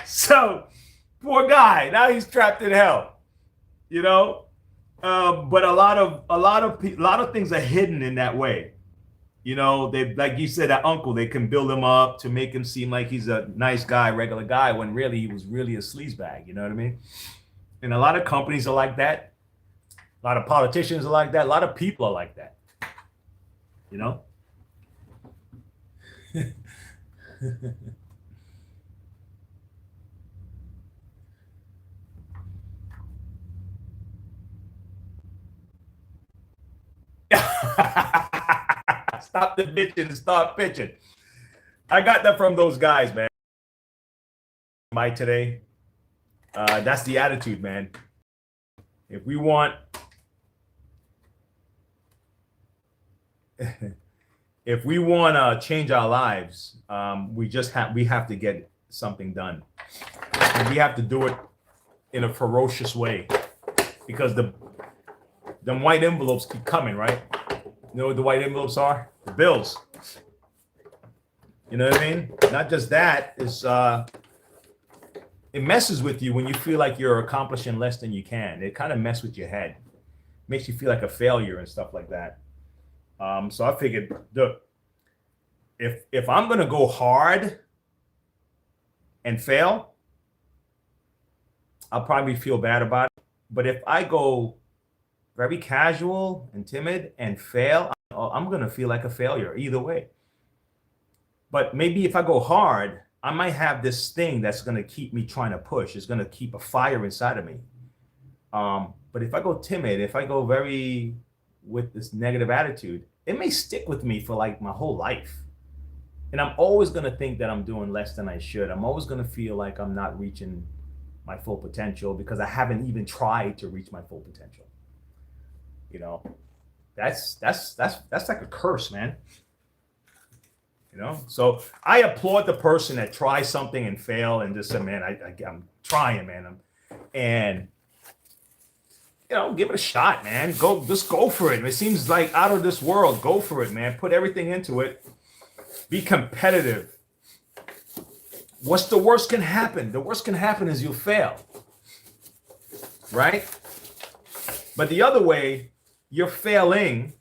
So, poor guy. Now he's trapped in hell. But a lot of things are hidden in that way. They, like you said, that uncle, they can build him up to make him seem like he's a nice guy, regular guy, when really he was really a sleazebag. You know what I mean? And a lot of companies are like that. A lot of politicians are like that. A lot of people are like that. Stop the bitching and start pitching. I got that from those guys, man. Today. That's the attitude, man. If we want to change our lives, we have to get something done. And we have to do it in a ferocious way, because them white envelopes keep coming, right? You know what the white envelopes are? The bills. You know what I mean? Not just that, it's it messes with you when you feel like you're accomplishing less than you can. It kind of messes with your head, makes you feel like a failure and stuff like that. So I figured, look, if I'm gonna go hard and fail, I'll probably feel bad about it. But if I go very casual and timid and fail, I'm gonna feel like a failure either way. But maybe if I go hard, I might have this thing that's gonna keep me trying to push. It's gonna keep a fire inside of me. But if I go timid, if I go very with this negative attitude, it may stick with me for like my whole life. And I'm always gonna think that I'm doing less than I should. I'm always gonna feel like I'm not reaching my full potential because I haven't even tried to reach my full potential. You know, that's like a curse, man. You know, so I applaud the person that tries something and fail and just say, man, I'm trying, man. And you know, give it a shot, man. Just go for it. It seems like out of this world. Go for it, man. Put everything into it. Be competitive. What's the worst can happen? The worst can happen is you'll fail, right? But the other way, you're failing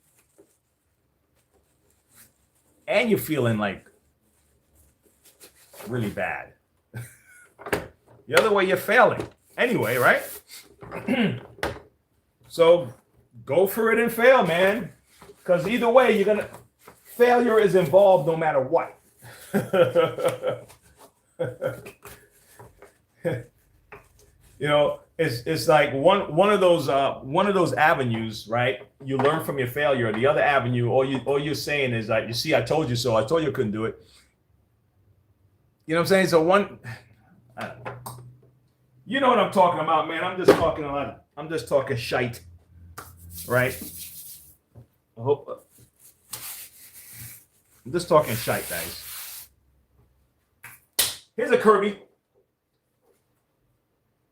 and you're feeling like really bad. The other way, you're failing anyway, right? So go for it and fail, man. Because either way, failure is involved no matter what. You know, it's like one of those avenues, right? You learn from your failure. The other avenue, all you're saying is like, you see, I told you so. I told you I couldn't do it. You know what I'm saying? So you know what I'm talking about, man. I'm just talking shite, right? I hope I'm just talking shite, guys. Here's a Kirby.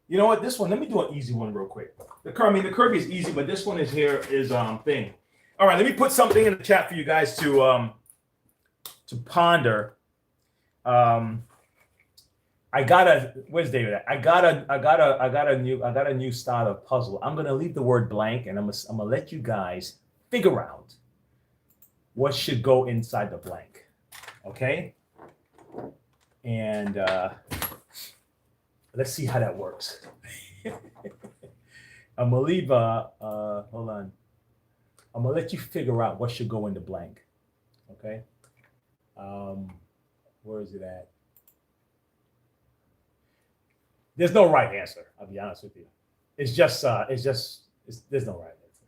You know what? This one, let me do an easy one real quick. The Kirby is easy, but this one is thing. All right, let me put something in the chat for you guys to ponder. Where's David at? I got a new style of puzzle. I'm gonna leave the word blank, and I'm gonna let you guys figure out what should go inside the blank. Okay? And let's see how that works. I'm gonna leave hold on. I'm gonna let you figure out what should go in the blank. Okay? Where is it at? There's no right answer. I'll be honest with you. There's no right answer.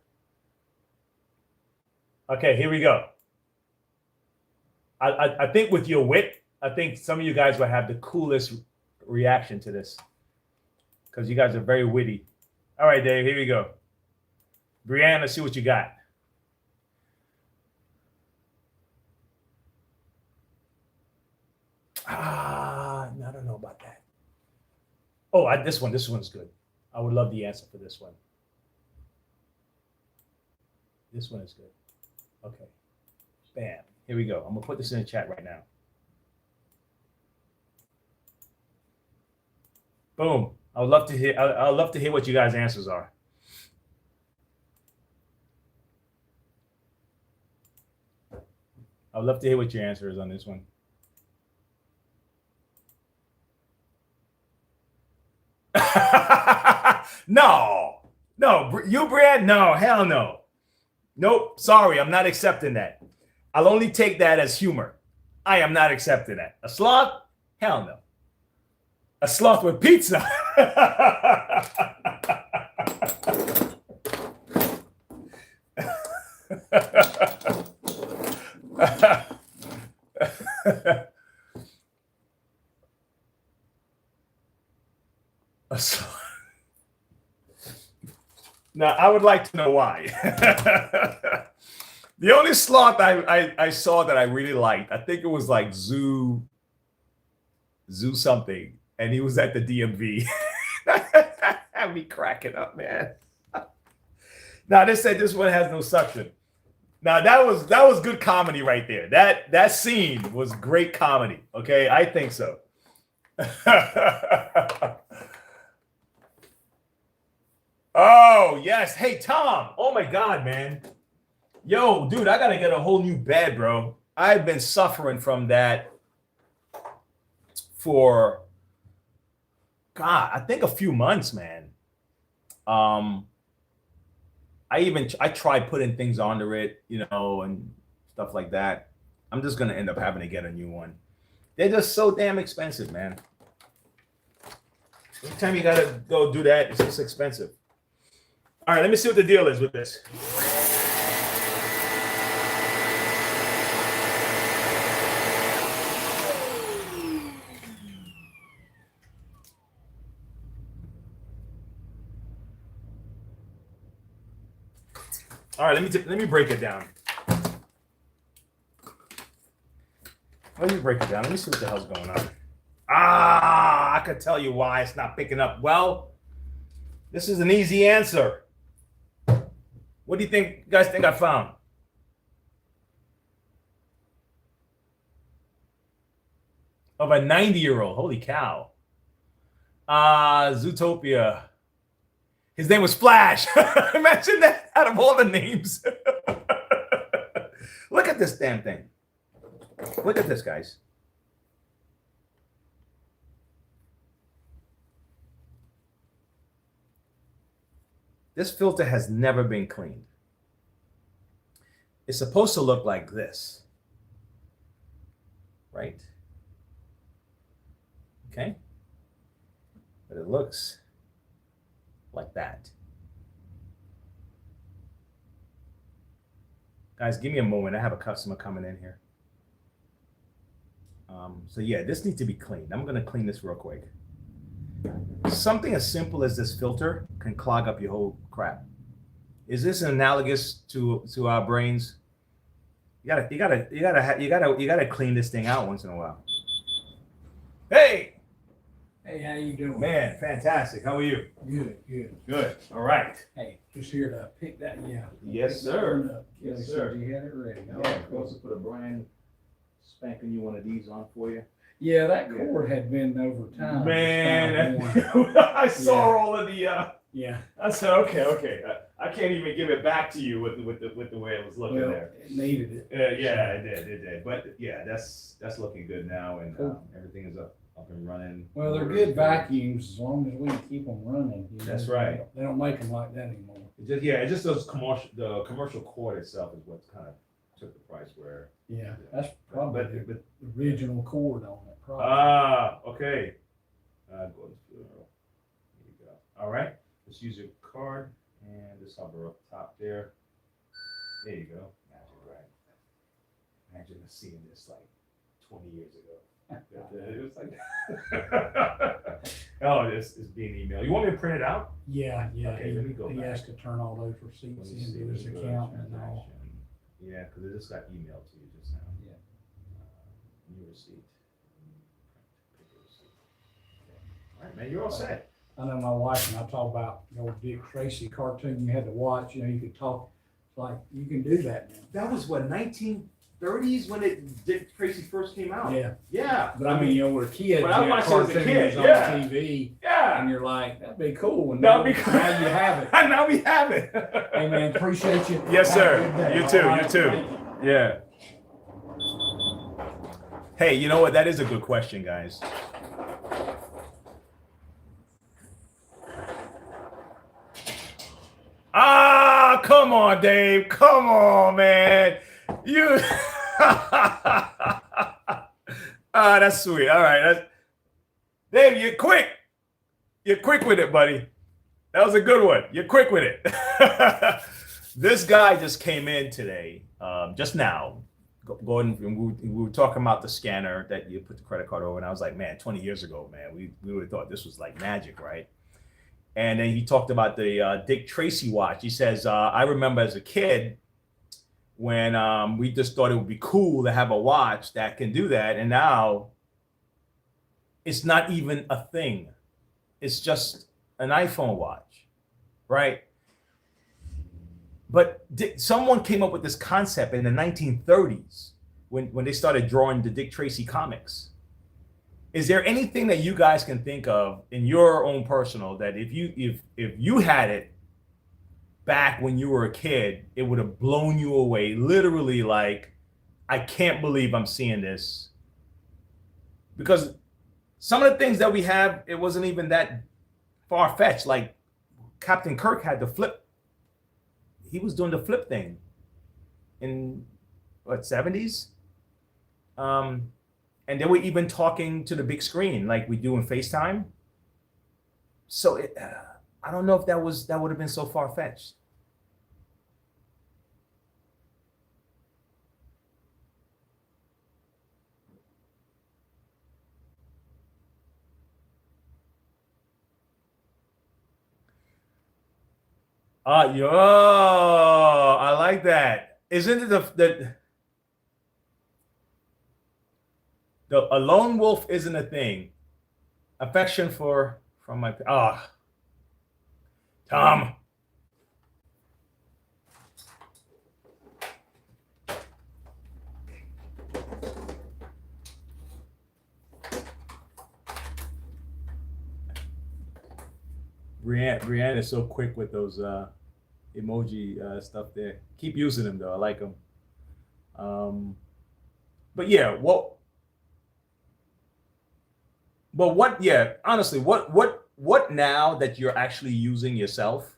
Okay, here we go. I think with your wit, I think some of you guys will have the coolest reaction to this because you guys are very witty. All right, Dave, here we go. Brianne, let's see what you got. I don't know about that. Oh, this one's good. I would love the answer for this one. This one is good. Okay. Bam. Here we go. I'm gonna put this in the chat right now. Boom. I'd love to hear what you guys' answers are. I'd love to hear what your answer is on this one. No, you, Brad? No, hell no. Nope, sorry, I'm not accepting that. I'll only take that as humor. I am not accepting that. A sloth? Hell no. A sloth with pizza? A sloth. Now, I would like to know why. The only sloth I saw that I really liked, I think it was like Zoo something, and he was at the DMV. I'd be cracking up, man. Now they said this one has no suction. Now that was good comedy right there. That scene was great comedy. Okay, I think so. Oh yes, hey Tom. Oh my God, man. Yo, dude, I gotta get a whole new bed, bro. I've been suffering from that for God, I think a few months, man. I tried putting things under it, and stuff like that. I'm just gonna end up having to get a new one. They're just so damn expensive, man. Every time you gotta go do that, it's just expensive. All right, let me see what the deal is with this. All right, let me break it down. Let me break it down. Let me see what the hell's going on. I could tell you why it's not picking up. Well, this is an easy answer. What do you guys think I found? Of a 90-year-old. Holy cow. Zootopia. His name was Flash. Imagine that out of all the names. Look at this damn thing. Look at this, guys. This filter has never been cleaned. It's supposed to look like this. Right? Okay? But it looks like that. Guys, give me a moment. I have a customer coming in here. So yeah, this needs to be cleaned. I'm gonna clean this real quick. Something as simple as this filter can clog up your whole crap. Is this analogous to our brains? You gotta clean this thing out once in a while. Hey! Hey, how you doing? Man, fantastic. How are you? Good, good. Good. All right. Hey, just here to pick that, Yes, pick sir. that one up. Yes, Kelly sir. said you had it ready. Yeah, of course, put a brand spanking new one of these on for you. Yeah, that cord had been over time. Man, It's kinda worn. I saw all of the. Yeah. I said, okay. I can't even give it back to you with the way it was looking Well, there. it needed it. Yeah, it did. But yeah, that's looking good now, and Cool. Everything is up and running. Well, they're good vacuums as long as we keep them running. That's right. They don't make them like that anymore. It's just those the commercial cord itself is what's kind of took the price where. Yeah, that's probably But the original cord on it. Probably. Okay. There you go. All right. Let's use your card and just hover up top there. There you go. Magic, right? Imagine seeing this like 20 years ago. It was like, oh, this is being emailed. You want me to print it out? Yeah. Okay, let me go He back. has to turn all those receipts into his account and all. Yeah, because it just got emailed to you just now. Yeah. New receipt. All right, man, you're all set. I know my wife and I talk about the old Dick Tracy cartoon you had to watch. You could talk like you can do that now. That was what, 1930s when Dick Tracy first came out? Yeah, Yeah. but I mean, we're kids. But I you watched had it as a cartoons kid, on yeah. TV, Yeah. and you're like, that'd be cool. And That'd be cool. now you have it. And now we have it. Hey man, appreciate you. Yes, Have a sir. good day. You too. All right, You too. thank you. Yeah. Hey, you know what? That is a good question, guys. Come on, Dave. Come on, man. You. That's sweet. All right. Dave, you're quick. You're quick with it, buddy. That was a good one. You're quick with it. This guy just came in today, just now. Gordon, we were talking about the scanner that you put the credit card over, and I was like, man, 20 years ago, man, we would have thought this was like magic, right? And then he talked about the Dick Tracy watch. He says, I remember as a kid when we just thought it would be cool to have a watch that can do that, and now it's not even a thing. It's just an iPhone watch, right? But someone came up with this concept in the 1930s when they started drawing the Dick Tracy comics. Is there anything that you guys can think of in your own personal that if you had it back when you were a kid, it would have blown you away? Literally, like, I can't believe I'm seeing this. Because some of the things that we have, it wasn't even that far-fetched. Like Captain Kirk had the flip. He was doing the flip thing in what, 70s? And they were even talking to the big screen like we do in FaceTime. So I don't know if that would have been so far-fetched. Yo, I like that. Isn't it a lone wolf isn't a thing. Affection from my Tom. Brianne is so quick with those emoji stuff there. Keep using them though. I like them. But yeah, honestly, what now that you're actually using yourself,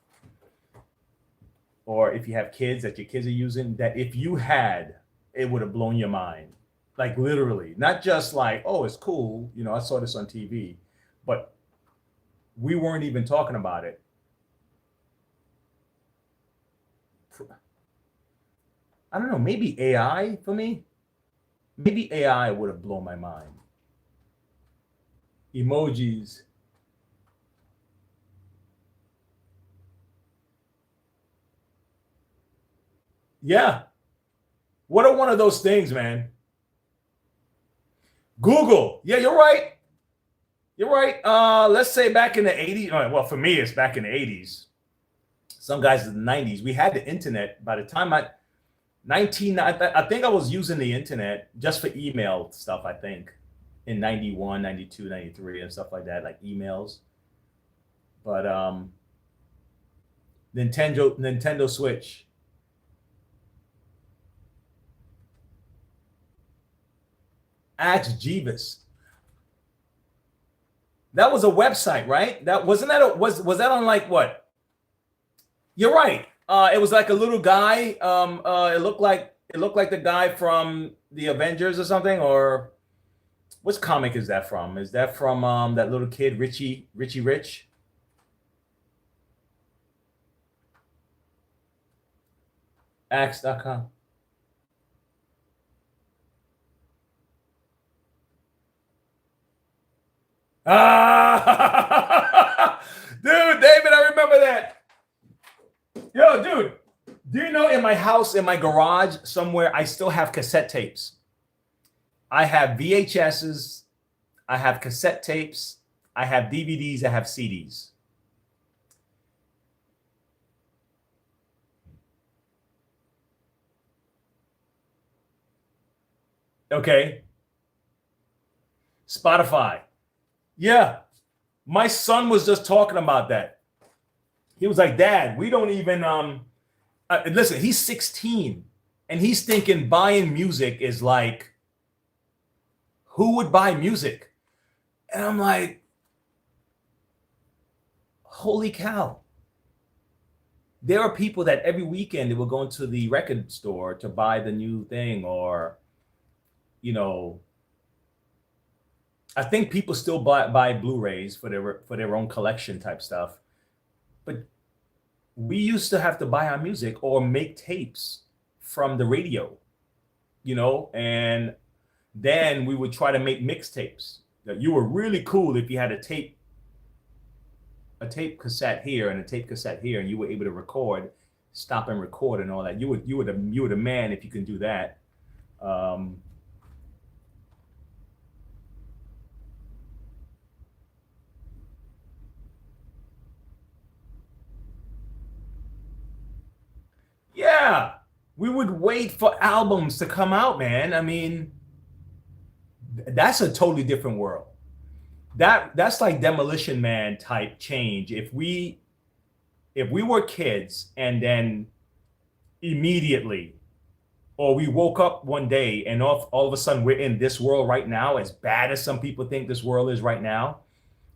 or if you have kids that your kids are using, that if you had, it would have blown your mind. Like literally, not just like, oh, it's cool, you know, I saw this on TV, but we weren't even talking about it. I don't know, maybe AI for me. Maybe AI would have blown my mind. Emojis. Yeah. What are one of those things, man? Google. Yeah, you're right. You're right. Let's say back in the 80s. Well, for me, it's back in the 80s. Some guys in the 90s. We had the internet. By the time I think I was using the internet just for email stuff, I think, in 91, 92, 93 and stuff like that, like emails. But Nintendo Switch. Ask Jeeves. That was a website, right? That wasn't that was that on like what? You're right. It was like a little guy. It looked like the guy from the Avengers or something. Or which comic is that from? Is that from that little kid, Richie Rich? Axe.com. Dude, David, I remember that. Yo, dude, do you know in my house, in my garage somewhere, I still have cassette tapes. I have VHSs, I have cassette tapes, I have DVDs, I have CDs. Okay. Spotify. Yeah. My son was just talking about that. He was like, Dad, we don't even listen, he's 16 and he's thinking buying music is like, who would buy music? And I'm like, holy cow. There are people that every weekend they will go into the record store to buy the new thing, or, you know, I think people still buy Blu-rays for their own collection type stuff. But we used to have to buy our music or make tapes from the radio, you know, and then we would try to make mixtapes. That you were really cool if you had a tape cassette here and a tape cassette here, and you were able to record, stop and record and all that. You were the man if you can do that. Yeah, we would wait for albums to come out, man. I mean, that's a totally different world. That's like Demolition Man type change. If we were kids and then immediately, or we woke up one day and all of a sudden we're in this world right now, as bad as some people think this world is right now.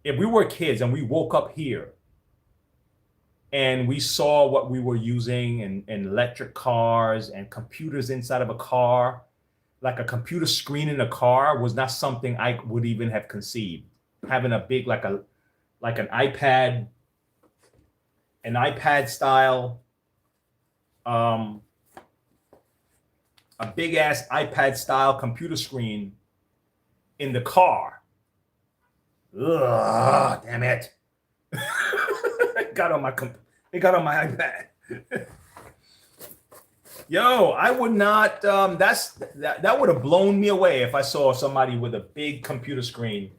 If we were kids and we woke up here and we saw what we were using and electric cars and computers inside of a car, like a computer screen in a car was not something I would even have conceived. Having a big, like an iPad style, a big ass iPad style computer screen in the car. Ugh, damn it. It got on my iPad. Yo, I would not. That would have blown me away if I saw somebody with a big computer screen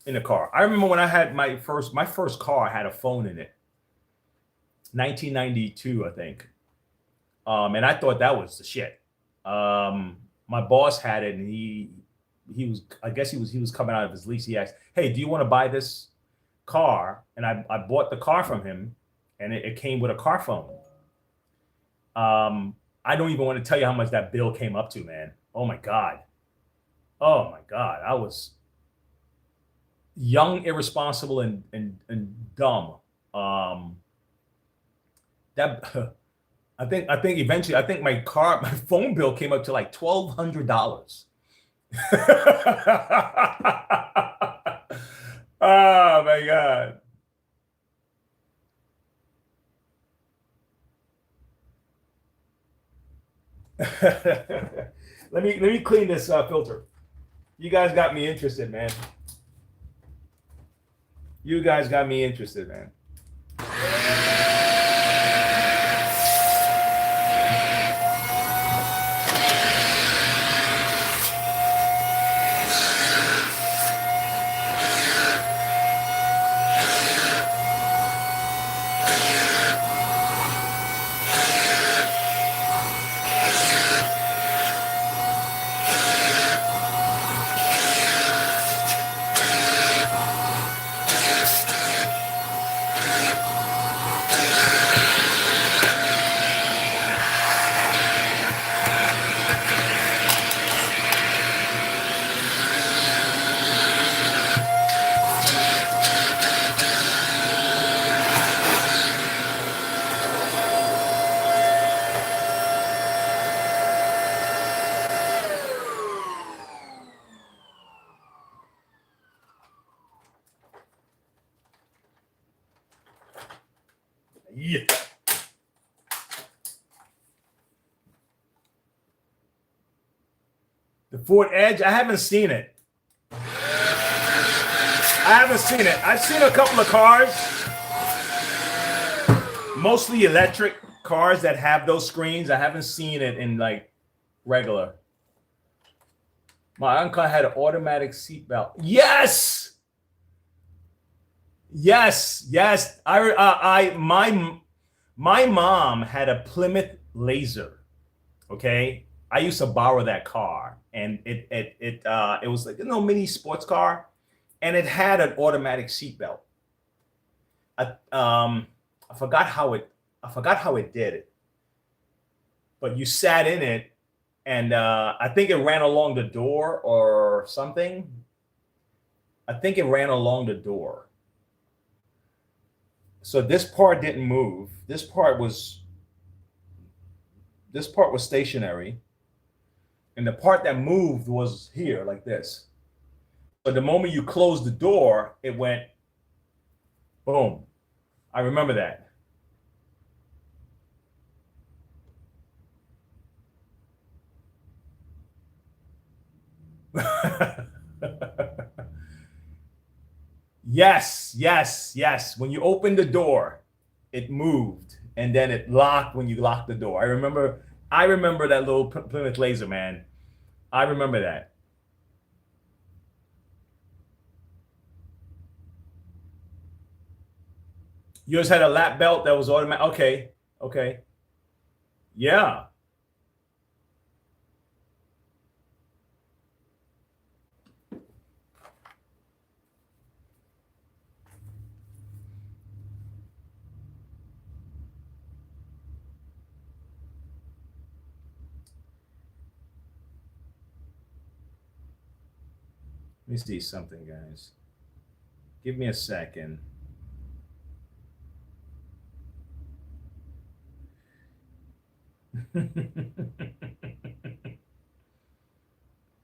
in the car. I remember when I had my first car had a phone in it. 1992, I think. And I thought that was the shit. My boss had it, and he was coming out of his lease. He asked, "Hey, do you want to buy this car?" And I bought the car from him, and it came with a car phone. I don't even want to tell you how much that bill came up to, man. Oh my God. I was young, irresponsible, and dumb. That I think eventually my phone bill came up to like $1,200. Oh my God. Let me clean this filter. You guys got me interested, man. You guys got me interested, man. Yeah. The Ford Edge, I haven't seen it. I've seen a couple of cars, mostly electric cars that have those screens. I haven't seen it in like regular. My uncle had an automatic seatbelt. Yes. My mom had a Plymouth Laser. Okay, I used to borrow that car, and it was like mini sports car, and it had an automatic seatbelt. I forgot how it did it, but you sat in it, and I think it ran along the door or something. I think it ran along the door. So this part didn't move. This part was stationary. And the part that moved was here, like this. But the moment you closed the door, it went boom. I remember that. Yes. When you opened the door, it moved, and then it locked when you locked the door. I remember that little Plymouth Laser, man. I remember that. Yours had a lap belt that was automatic. Okay. Yeah. Let me see something, guys. Give me a second.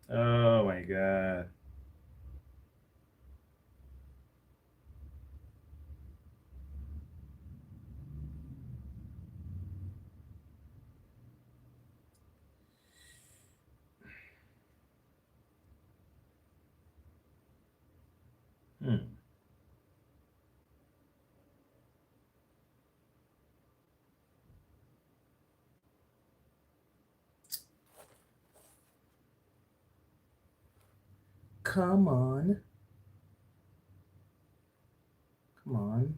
Oh my God. Hmm. Come on. Come on.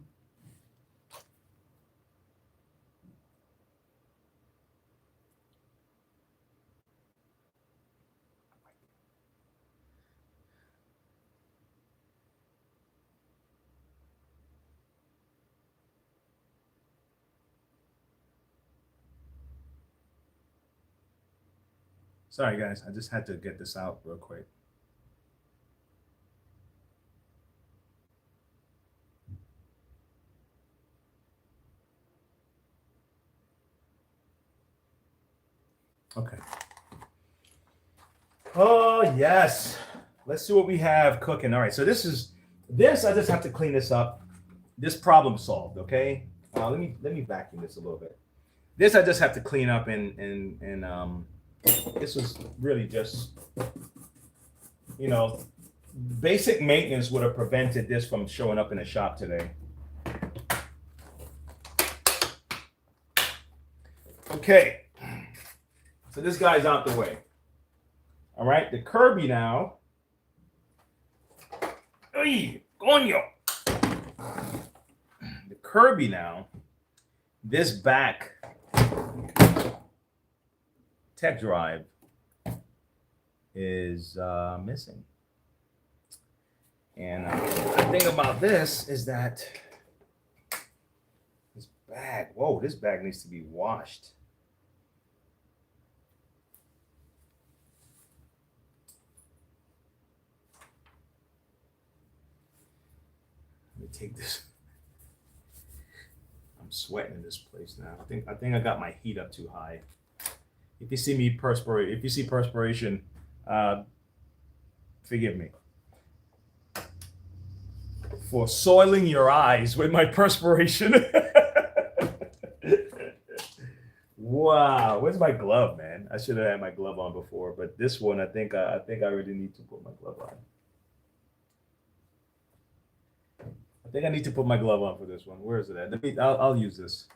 Sorry, guys. I just had to get this out real quick. Okay. Oh, yes. Let's see what we have cooking. All right. So this, I just have to clean this up. This problem solved, okay? Let me vacuum this a little bit. This I just have to clean up and this was really just, you know, basic maintenance would have prevented this from showing up in the shop today. Okay. So this guy's out the way. All right, the Kirby now. Ay, coño. The Kirby now. This back tech drive is missing. And the thing about this is that this bag, whoa, this bag needs to be washed. Let me take this. I'm sweating in this place now. I think I got my heat up too high. If you see me perspire, if you see perspiration, forgive me for soiling your eyes with my perspiration. Wow, where's my glove, man? I should have had my glove on before, but this one, I think I really need to put my glove on. I think I need to put my glove on for this one. Where is it at? I'll use this.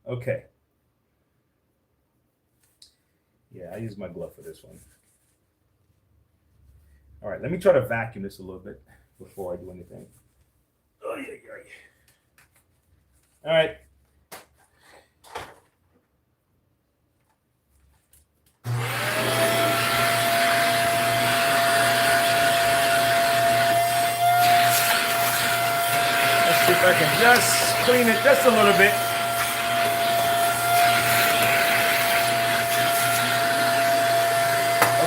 Okay. Yeah, I use my glove for this one. All right, let me try to vacuum this a little bit before I do anything. Oh, yeah. All right. Let's see if I can just clean it just a little bit.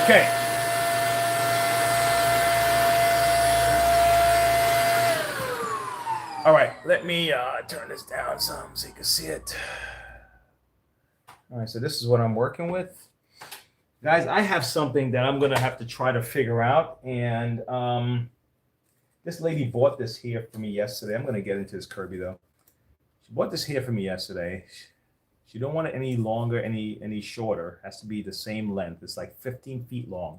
Okay. All right, let me turn this down some so you can see it. All right, so this is what I'm working with. Guys, I have something that I'm going to have to try to figure out. And this lady bought this here for me yesterday. I'm going to get into this Kirby, though. She bought this here for me yesterday. She don't want it any longer, any shorter. It has to be the same length. It's like 15 feet long.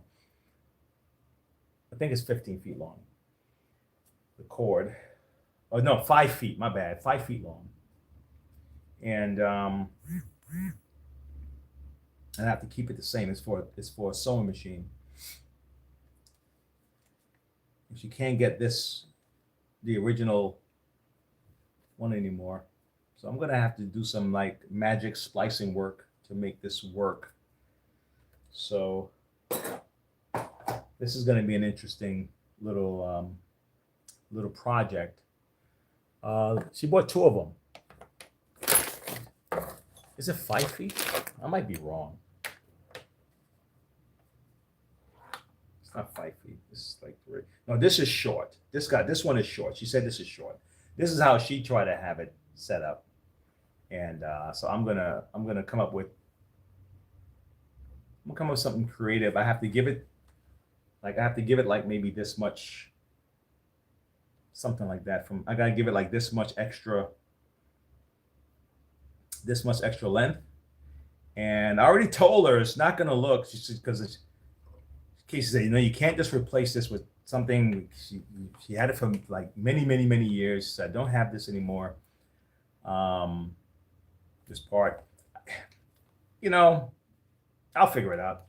I think it's 15 feet long. The cord. Oh, no, 5 feet. My bad. 5 feet long. And I have to keep it the same. It's for a sewing machine. If you can't get this, the original want any more. So I'm gonna have to do some like magic splicing work to make this work. So this is gonna be an interesting little little project. She bought 2 of them. Is it 5 feet? I might be wrong. It's not 5 feet. This is like 3. No, this is short. This one is short. She said this is short. This is how she tried to have it set up. And so I'm gonna come up with something creative. I have to give it like maybe this much, something like that. I gotta give it like this much extra length. And I already told her it's not gonna look, because she said, you can't just replace this with something. She had it for like many years. She said, I don't have this anymore. This part, I'll figure it out.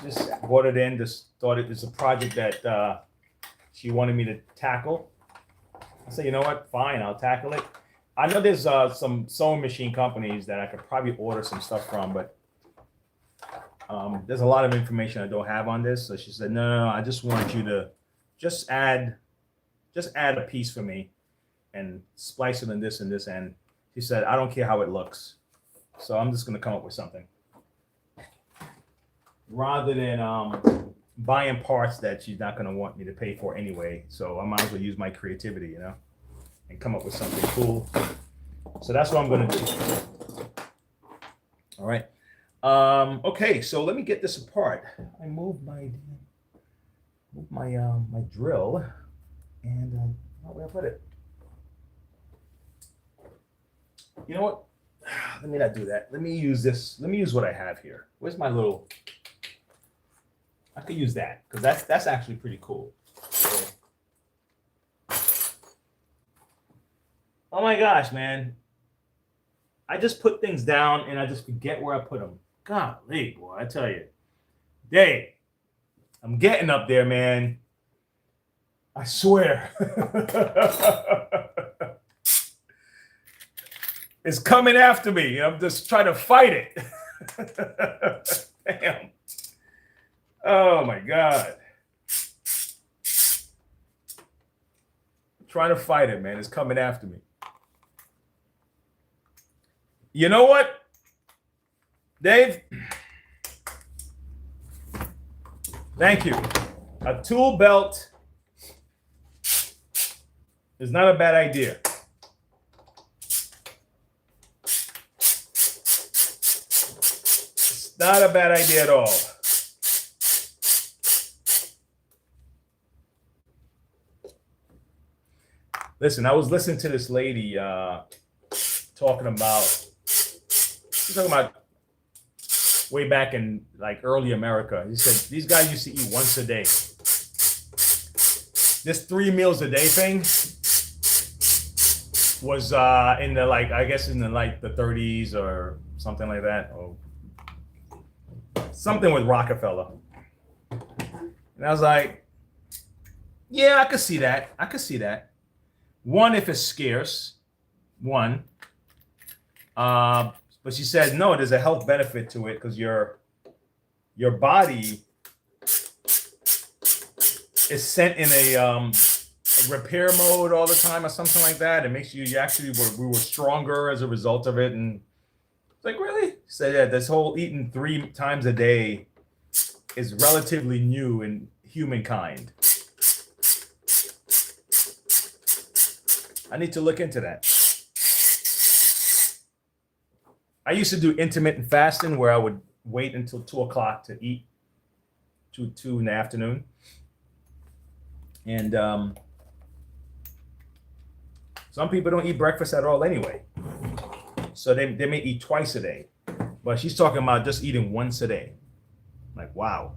Just brought it in, just thought it was a project that she wanted me to tackle. I said, you know what, fine, I'll tackle it. I know there's some sewing machine companies that I could probably order some stuff from, but there's a lot of information I don't have on this. So she said, no, I just want you to just add a piece for me and splice it in this and this end. She said, I don't care how it looks. So I'm just going to come up with something. Rather than buying parts that she's not going to want me to pay for anyway. So I might as well use my creativity, and come up with something cool. So that's what I'm going to do. All right. Okay, so let me get this apart. I moved my drill, and where I put it. You know what? Let me not do that. Let me use this. Let me use what I have here. Where's my little? I could use that because that's actually pretty cool. So. Oh my gosh, man! I just put things down and I just forget where I put them. Golly, boy, I tell you, Dave, I'm getting up there, man. I swear. It's coming after me. I'm just trying to fight it. Damn. Oh my God. I'm trying to fight it, man. It's coming after me. You know what, Dave? Thank you. A tool belt is not a bad idea. It's not a bad idea at all. Listen, I was listening to this lady talking about way back in like early America. He said these guys used to eat once a day. This 3 meals a day thing was in the the 30s or something like that, or something with Rockefeller. And I was like, yeah, I could see that. One, if it's scarce. One. But she said, no, there's a health benefit to it because your body is sent in a repair mode all the time or something like that. It makes we were stronger as a result of it. And it's like, really? So yeah, this whole eating 3 times a day is relatively new in humankind. I need to look into that. I used to do intermittent fasting where I would wait until 2 o'clock to eat, 2 in the afternoon. And some people don't eat breakfast at all anyway. So they may eat twice a day. But she's talking about just eating once a day. Like, wow.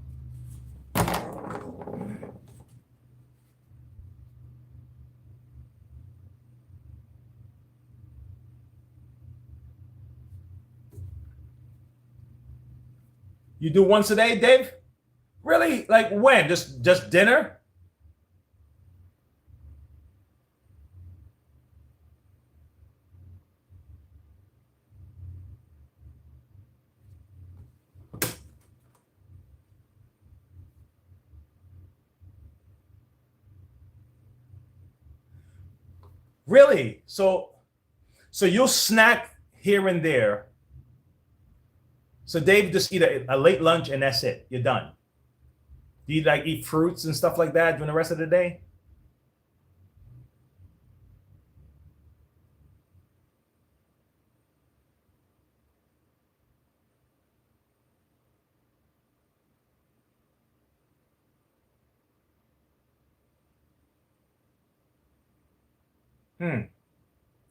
You do once a day, Dave? Really? Like when? Just dinner? Really? So you'll snack here and there. So Dave just eat a late lunch and that's it. You're done. Do you like eat fruits and stuff like that during the rest of the day?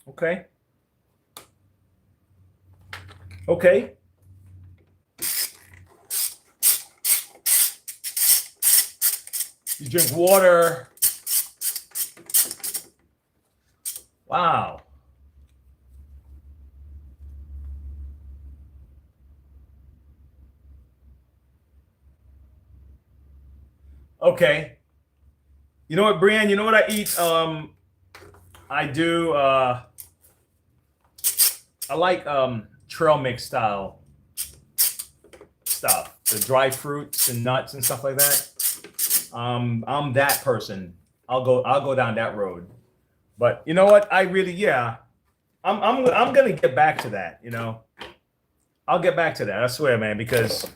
Okay. Okay. You drink water. Wow. Okay. You know what, Brian? You know what I eat? I do. I like trail mix style stuff, the dry fruits and nuts and stuff like that. I'm that person. I'll go down that road. But you know what? I really, yeah. I'm gonna get back to that. You know, I'll get back to that. I swear, man, because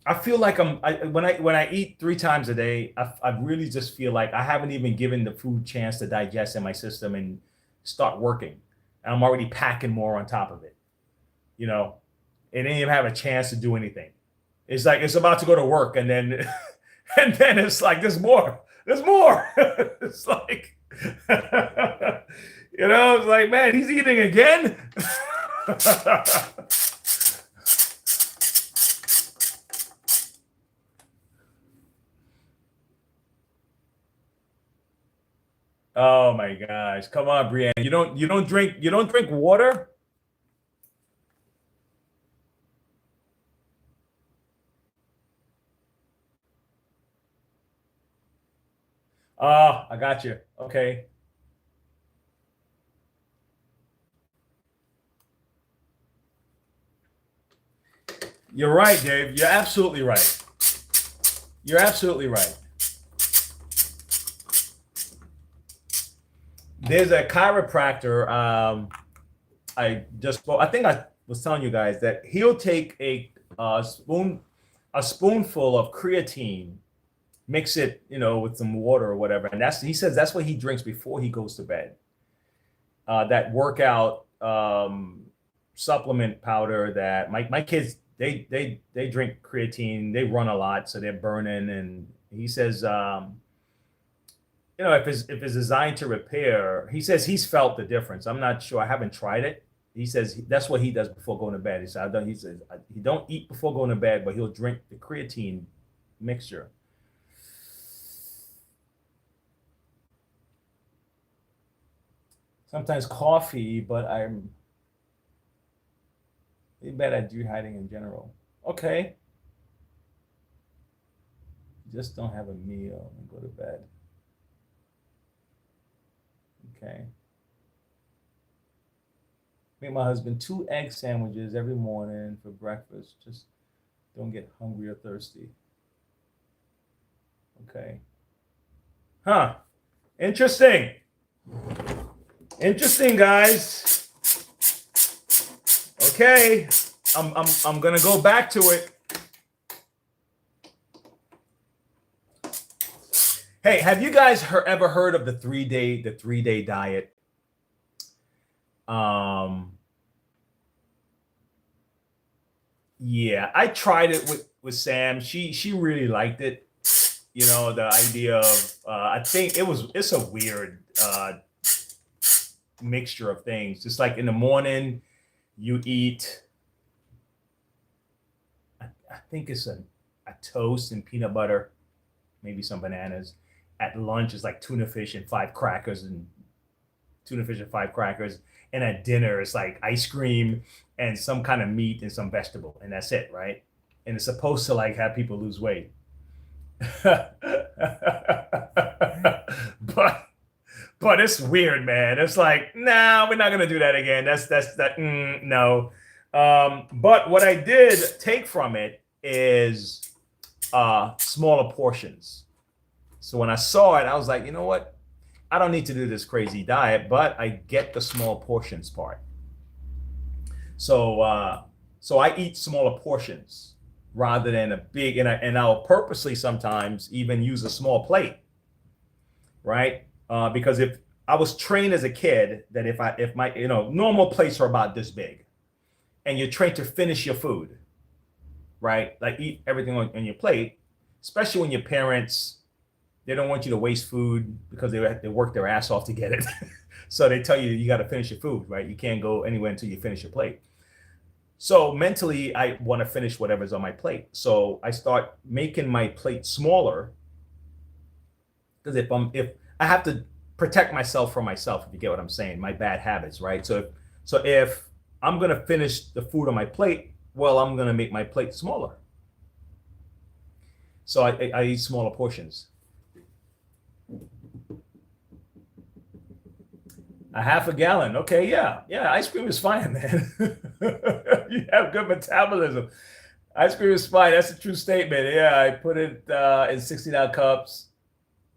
I feel like when I eat 3 times a day, I really just feel like I haven't even given the food chance to digest in my system and start working. And I'm already packing more on top of it. You know, it didn't even have a chance to do anything. It's like it's about to go to work, and then it's like there's more. There's more. It's like you know, it's like, man, he's eating again. Oh my gosh. Come on, Brienne. You don't drink water? Oh, I got you. Okay. You're right, Dave. You're absolutely right. You're absolutely right. There's a chiropractor. I think I was telling you guys that he'll take a spoonful of creatine, mix it, you know, with some water or whatever, and he says that's what he drinks before he goes to bed. That workout supplement powder that my kids they drink creatine. They run a lot, so they're burning, and he says. You know, if it's designed to repair, he says he's felt the difference. I'm not sure. I haven't tried it. He says that's what he does before going to bed. He said he don't eat before going to bed, but he'll drink the creatine mixture. Sometimes coffee, but I'm bad at dehydrating in general. Okay. Just don't have a meal and go to bed. Okay. Make my husband 2 egg sandwiches every morning for breakfast. Just don't get hungry or thirsty. Okay. Huh. Interesting. Interesting, guys. Okay. I'm gonna go back to it. Hey, have you guys ever heard of the 3-day diet? Yeah, I tried it with Sam. She really liked it. You know, the idea of I think it's a weird mixture of things. Just like in the morning, you eat. I think it's a toast and peanut butter, maybe some bananas. At lunch, it's like tuna fish and 5 crackers, and at dinner, it's like ice cream and some kind of meat and some vegetable, and that's it, right? And it's supposed to like have people lose weight. but it's weird, man. It's like, nah, we're not gonna do that again. No. But what I did take from it is smaller portions. So when I saw it, I was like, you know what? I don't need to do this crazy diet, but I get the small portions part. So I eat smaller portions rather than a big, and I'll purposely sometimes even use a small plate, right? Because if I was trained as a kid that if my normal plates are about this big, and you're trained to finish your food, right? Like eat everything on your plate, especially when your parents, they don't want you to waste food because they work their ass off to get it. So they tell you got to finish your food, right? You can't go anywhere until you finish your plate. So mentally, I want to finish whatever's on my plate. So I start making my plate smaller because if I have to protect myself from myself, if you get what I'm saying, my bad habits, right? So if I'm gonna finish the food on my plate, well, I'm gonna make my plate smaller. So I eat smaller portions. A half a gallon. Okay, yeah. Ice cream is fine, man. You have good metabolism. Ice cream is fine. That's a true statement. Yeah, I put it in 60-ounce cups.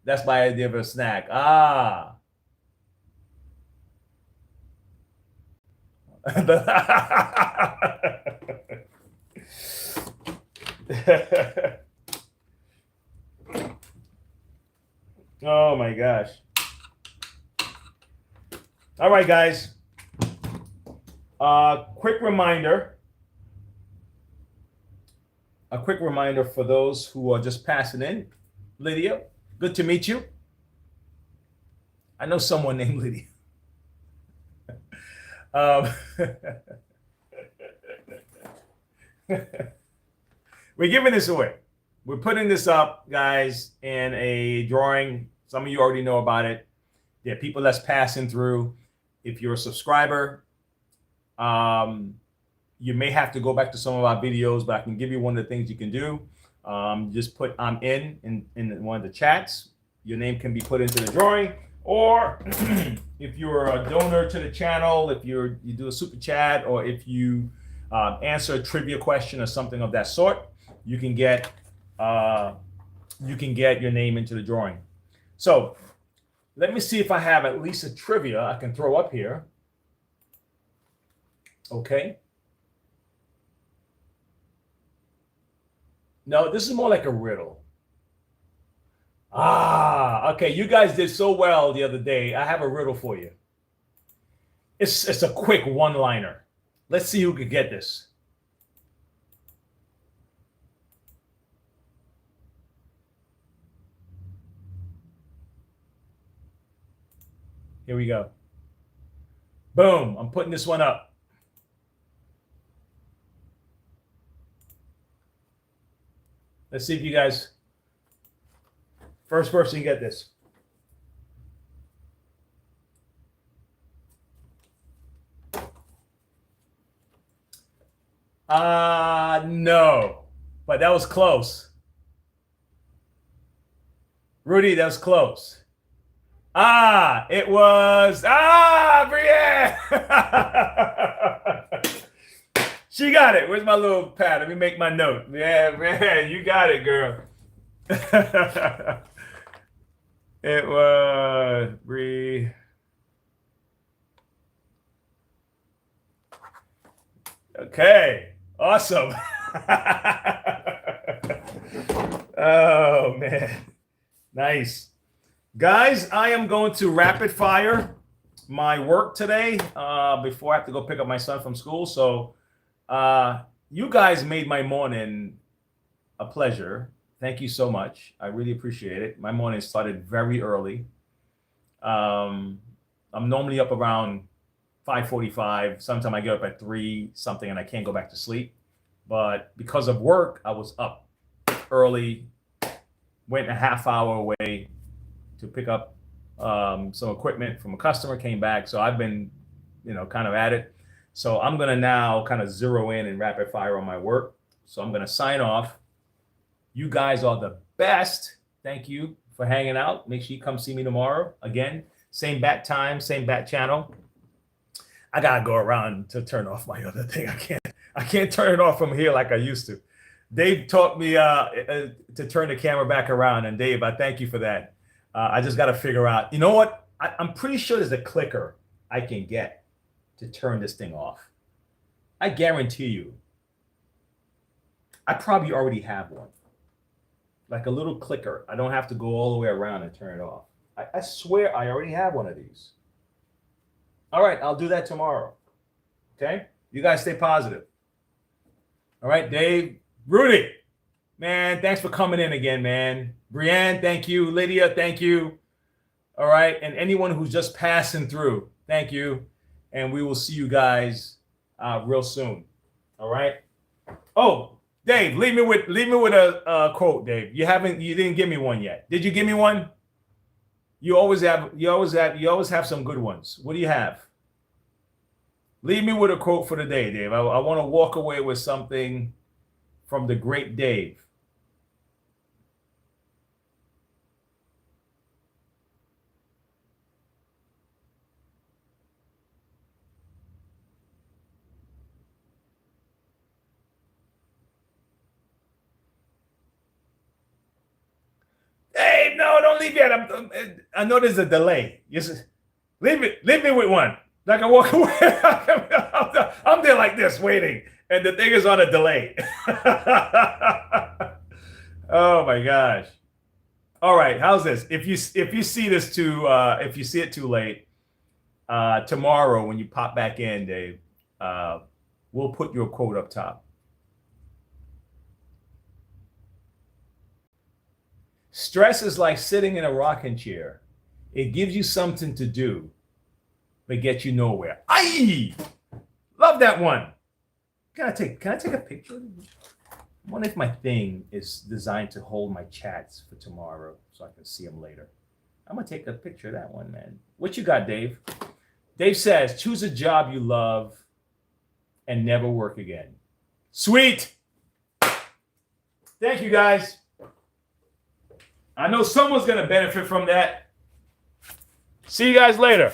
That's my idea of a snack. Ah. Oh my gosh. All right, guys. Quick reminder. A quick reminder for those who are just passing in. Lydia, good to meet you. I know someone named Lydia. We're giving this away. We're putting this up, guys, in a drawing. Some of you already know about it. There are people that's passing through. If you're a subscriber, you may have to go back to some of our videos, but I can give you one of the things you can do. Just put I'm in one of the chats. Your name can be put into the drawing. Or if you're a donor to the channel, if you do a super chat, or if you answer a trivia question or something of that sort, you can get your name into the drawing. So let me see if I have at least a trivia I can throw up here. Okay. No, this is more like a riddle. Ah, okay. You guys did so well the other day. I have a riddle for you. It's a quick one-liner. Let's see who could get this. Here we go. Boom. I'm putting this one up. Let's see if you guys, first person get this. No, but that was close. Rudy, that was close. It was, Brienne. She got it. Where's my little pad? Let me make my note. Yeah, man, you got it, girl. It was Bree. Okay, awesome. Oh, man. Nice. Guys, I am going to rapid fire my work today before I have to go pick up my son from school. So you guys made my morning a pleasure. Thank you so much. I really appreciate it. My morning started very early. I'm normally up around 5:45. Sometimes I get up at 3 something and I can't go back to sleep. But because of work, I was up early, went a half hour away to pick up some equipment from a customer, came back. So I've been, kind of at it. So I'm going to now kind of zero in and rapid fire on my work. So I'm going to sign off. You guys are the best. Thank you for hanging out. Make sure you come see me tomorrow. Again, same bat time, same bat channel. I got to go around to turn off my other thing. I can't turn it off from here like I used to. Dave taught me to turn the camera back around. And Dave, I thank you for that. I just got to figure out. You know what? I'm pretty sure there's a clicker I can get to turn this thing off. I guarantee you. I probably already have one. Like a little clicker. I don't have to go all the way around and turn it off. I swear I already have one of these. All right, I'll do that tomorrow. Okay? You guys stay positive. All right, Dave. Rudy, man, thanks for coming in again, man. Brianne, thank you. Lydia, thank you. All right, and anyone who's just passing through, thank you. And we will see you guys real soon. All right? Oh, Dave, leave me with a quote, Dave. You didn't give me one yet. Did you give me one? You always have some good ones. What do you have? Leave me with a quote for the day, Dave. I want to walk away with something from the great Dave. Hey, no, don't leave yet. I know there's a delay. Leave me with one. Like I walk away. I'm there like this, waiting, and the thing is on a delay. Oh my gosh! All right, how's this? If you see this if you see it too late, tomorrow when you pop back in, Dave, we'll put your quote up top. Stress is like sitting in a rocking chair. It gives you something to do, but gets you nowhere. Aye! Love that one. Can I take a picture? I wonder if my thing is designed to hold my chats for tomorrow so I can see them later. I'm going to take a picture of that one, man. What you got, Dave? Dave says, choose a job you love and never work again. Sweet! Thank you, guys. I know someone's going to benefit from that. See you guys later.